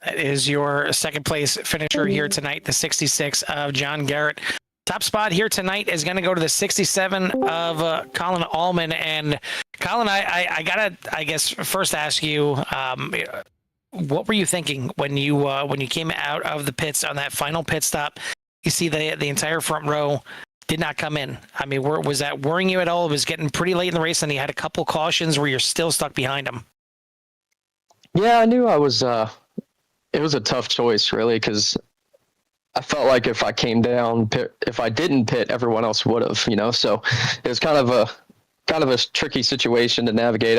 That is your second place finisher here tonight, the 66 of John Garrett. Top spot here tonight is going to go to the 67 of Colin Allman. And Colin, I gotta, I guess, first ask you, what were you thinking when you came out of the pits on that final pit stop? You see the entire front row did not come in. I mean, was that worrying you at all? It was getting pretty late in the race, and you had a couple cautions where you're still stuck behind them. Yeah, I knew I was. It was a tough choice, really, because I felt like if I came down, if I didn't pit, everyone else would have, So it was kind of a tricky situation to navigate.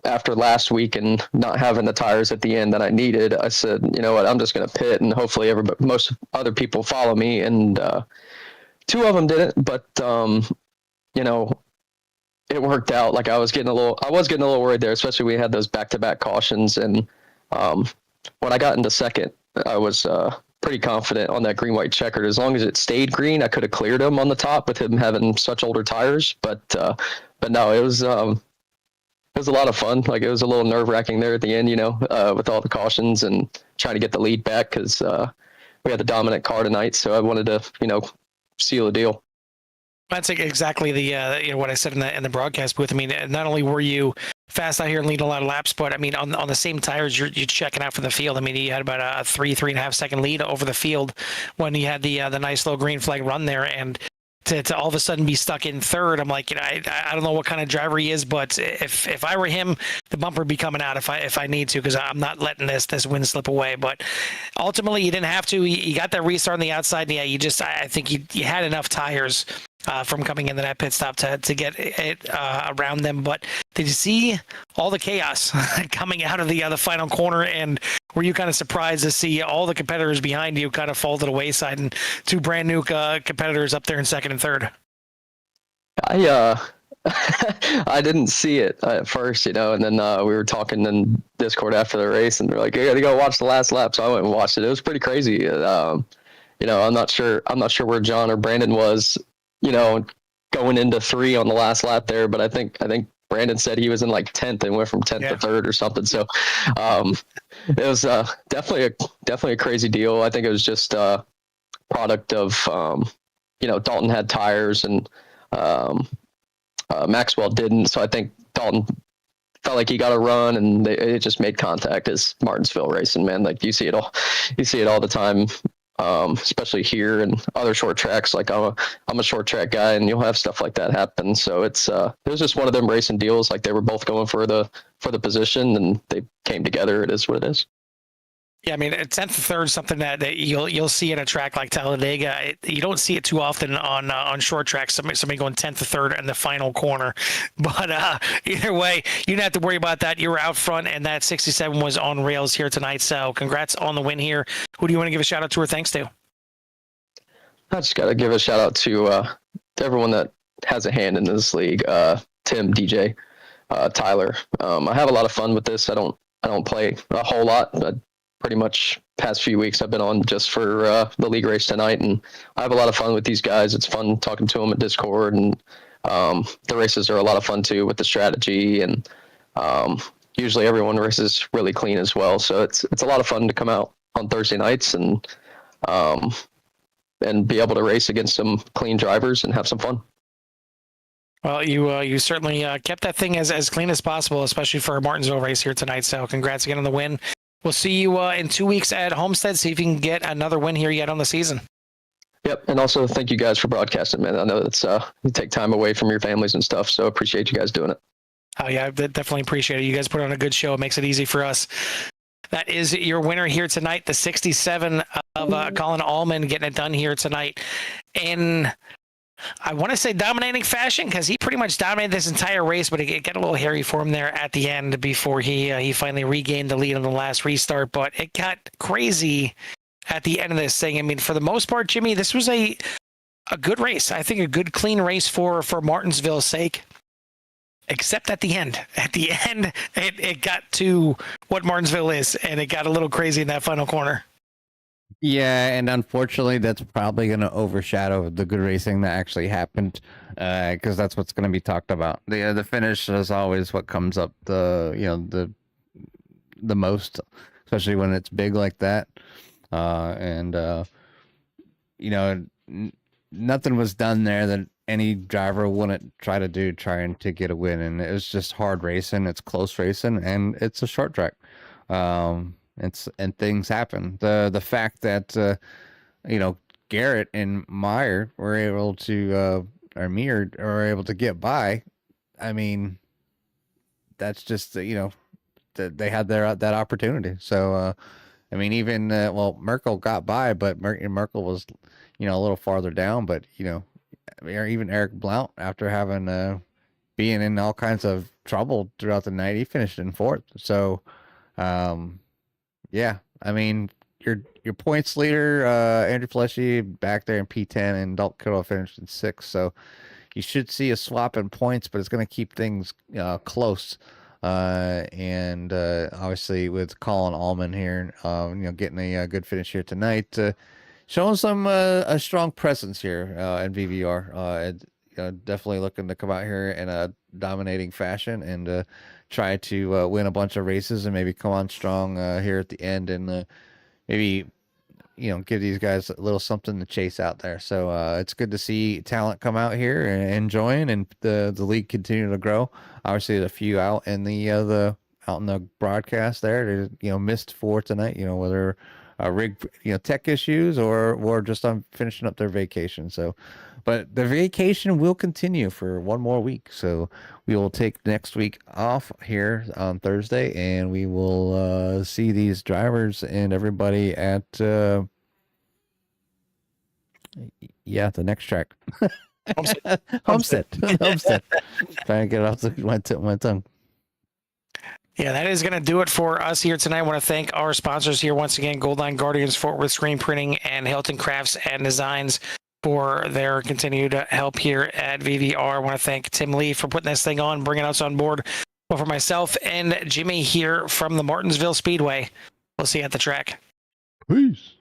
After last week and not having the tires at the end that I needed, I said, you know what, I'm just going to pit, and hopefully most other people follow me. And two of them didn't, but it worked out. Like I was getting a little worried there, especially when we had those back-to-back cautions. And when I got into second, I was pretty confident on that green-white checkered. As long as it stayed green, I could have cleared him on the top with him having such older tires. But no, it was a lot of fun. Like it was a little nerve-wracking there at the end, with all the cautions and trying to get the lead back because we had the dominant car tonight. So I wanted to, seal the deal. That's exactly the what I said in the broadcast booth. I mean, not only were you fast out here and leading a lot of laps, but I mean, on the same tires, you're checking out for the field. I mean, you had about a 3.5 second lead over the field when you had the nice little green flag run there. And to all of a sudden be stuck in third. I'm like, I don't know what kind of driver he is, but if I were him, the bumper would be coming out if I need to, because I'm not letting this win slip away. But ultimately, you didn't have to. You got that restart on the outside. And yeah, I think you had enough tires from coming into that pit stop to get it around them. But did you see all the chaos coming out of the final corner? And were you kind of surprised to see all the competitors behind you kind of fall to the wayside and two brand new competitors up there in second and third? I didn't see it at first, and then we were talking in Discord after the race, and they're like, "You got to go watch the last lap." So I went and watched it. It was pretty crazy. I'm not sure where John or Brandon was, going into 3 on the last lap there, but I think Brandon said he was in like 10th and went from 10th to 3rd or something. So it was definitely a crazy deal. I think it was just a product of Dalton had tires and Maxwell didn't. So I think Dalton felt like he got a run, and it just made contact. As Martinsville racing, man, like you see it all the time. Especially here and other short tracks. Like I'm a short track guy, and you'll have stuff like that happen. So it was just one of them racing deals. Like they were both going for the position, and they came together. It is what it is. Yeah, I mean, 10th and 3rd is something that you'll see in a track like Talladega. You don't see it too often on short tracks. Somebody going 10th to 3rd in the final corner. But either way, you didn't have to worry about that. You were out front, and that 67 was on rails here tonight. So congrats on the win here. Who do you want to give a shout out to or thanks to? I just got to give a shout out to everyone that has a hand in this league. Tim, DJ, Tyler. I have a lot of fun with this. I don't play a whole lot, but pretty much past few weeks I've been on just for the league race tonight, and I have a lot of fun with these guys. It's fun talking to them at Discord, and the races are a lot of fun too with the strategy, and usually everyone races really clean as well. So it's a lot of fun to come out on Thursday nights and be able to race against some clean drivers and have some fun. Well, you certainly kept that thing as clean as possible, especially for a Martinsville race here tonight. So congrats again on the win. We'll see you in 2 weeks at Homestead. See if you can get another win here yet on the season. Yep, and also thank you guys for broadcasting, man. I know it's you take time away from your families and stuff, so appreciate you guys doing it. Oh yeah, I definitely appreciate it. You guys put on a good show. It makes it easy for us. That is your winner here tonight, the 67 of Colin Allman, getting it done here tonight. And I want to say dominating fashion, because he pretty much dominated this entire race, but it got a little hairy for him there at the end before he finally regained the lead on the last restart. But it got crazy at the end of this thing. I mean, for the most part, Jimmy, this was a good race. I think a good, clean race for Martinsville's sake. Except at the end. At the end, it got to what Martinsville is, and it got a little crazy in that final corner. Yeah, and unfortunately, that's probably going to overshadow the good racing that actually happened, because that's what's going to be talked about. The finish is always what comes up the most, especially when it's big like that. Nothing was done there that any driver wouldn't trying to get a win, and it was just hard racing. It's close racing, and it's a short track. And things happen. The fact that Garrett and Meyer were able to are able to get by. I mean, that's just that they had that opportunity. So I mean, even Merkel got by, but Merkel was a little farther down. But even Eric Blount, after having being in all kinds of trouble throughout the night, he finished in 4th. So yeah, I mean, your points leader, Andrew Fleshy, back there in P10, and Dalton Kittle finished in 6th. So you should see a swap in points, but it's going to keep things close. And obviously with Colin Allman here, getting a good finish here tonight, showing some a strong presence here in VVR. Definitely looking to come out here in a dominating fashion and try to win a bunch of races and maybe come on strong here at the end and maybe give these guys a little something to chase out there. So it's good to see talent come out here and join, and the league continue to grow. Obviously, there's a few out in the broadcast there. Missed 4 tonight. Whether rig, tech issues, or just on finishing up their vacation. So, but the vacation will continue for one more week. So we will take next week off here on Thursday, and we will see these drivers and everybody at the next track. Homestead. Trying to get it off my tongue. Yeah, that is going to do it for us here tonight. I want to thank our sponsors here once again, Goldline Guardians, Fort Worth Screen Printing, and Hilton Crafts and Designs for their continued help here at VVR. I want to thank Tim Lee for putting this thing on, bringing us on board. Well, for myself and Jimmy here from the Martinsville Speedway, we'll see you at the track. Peace.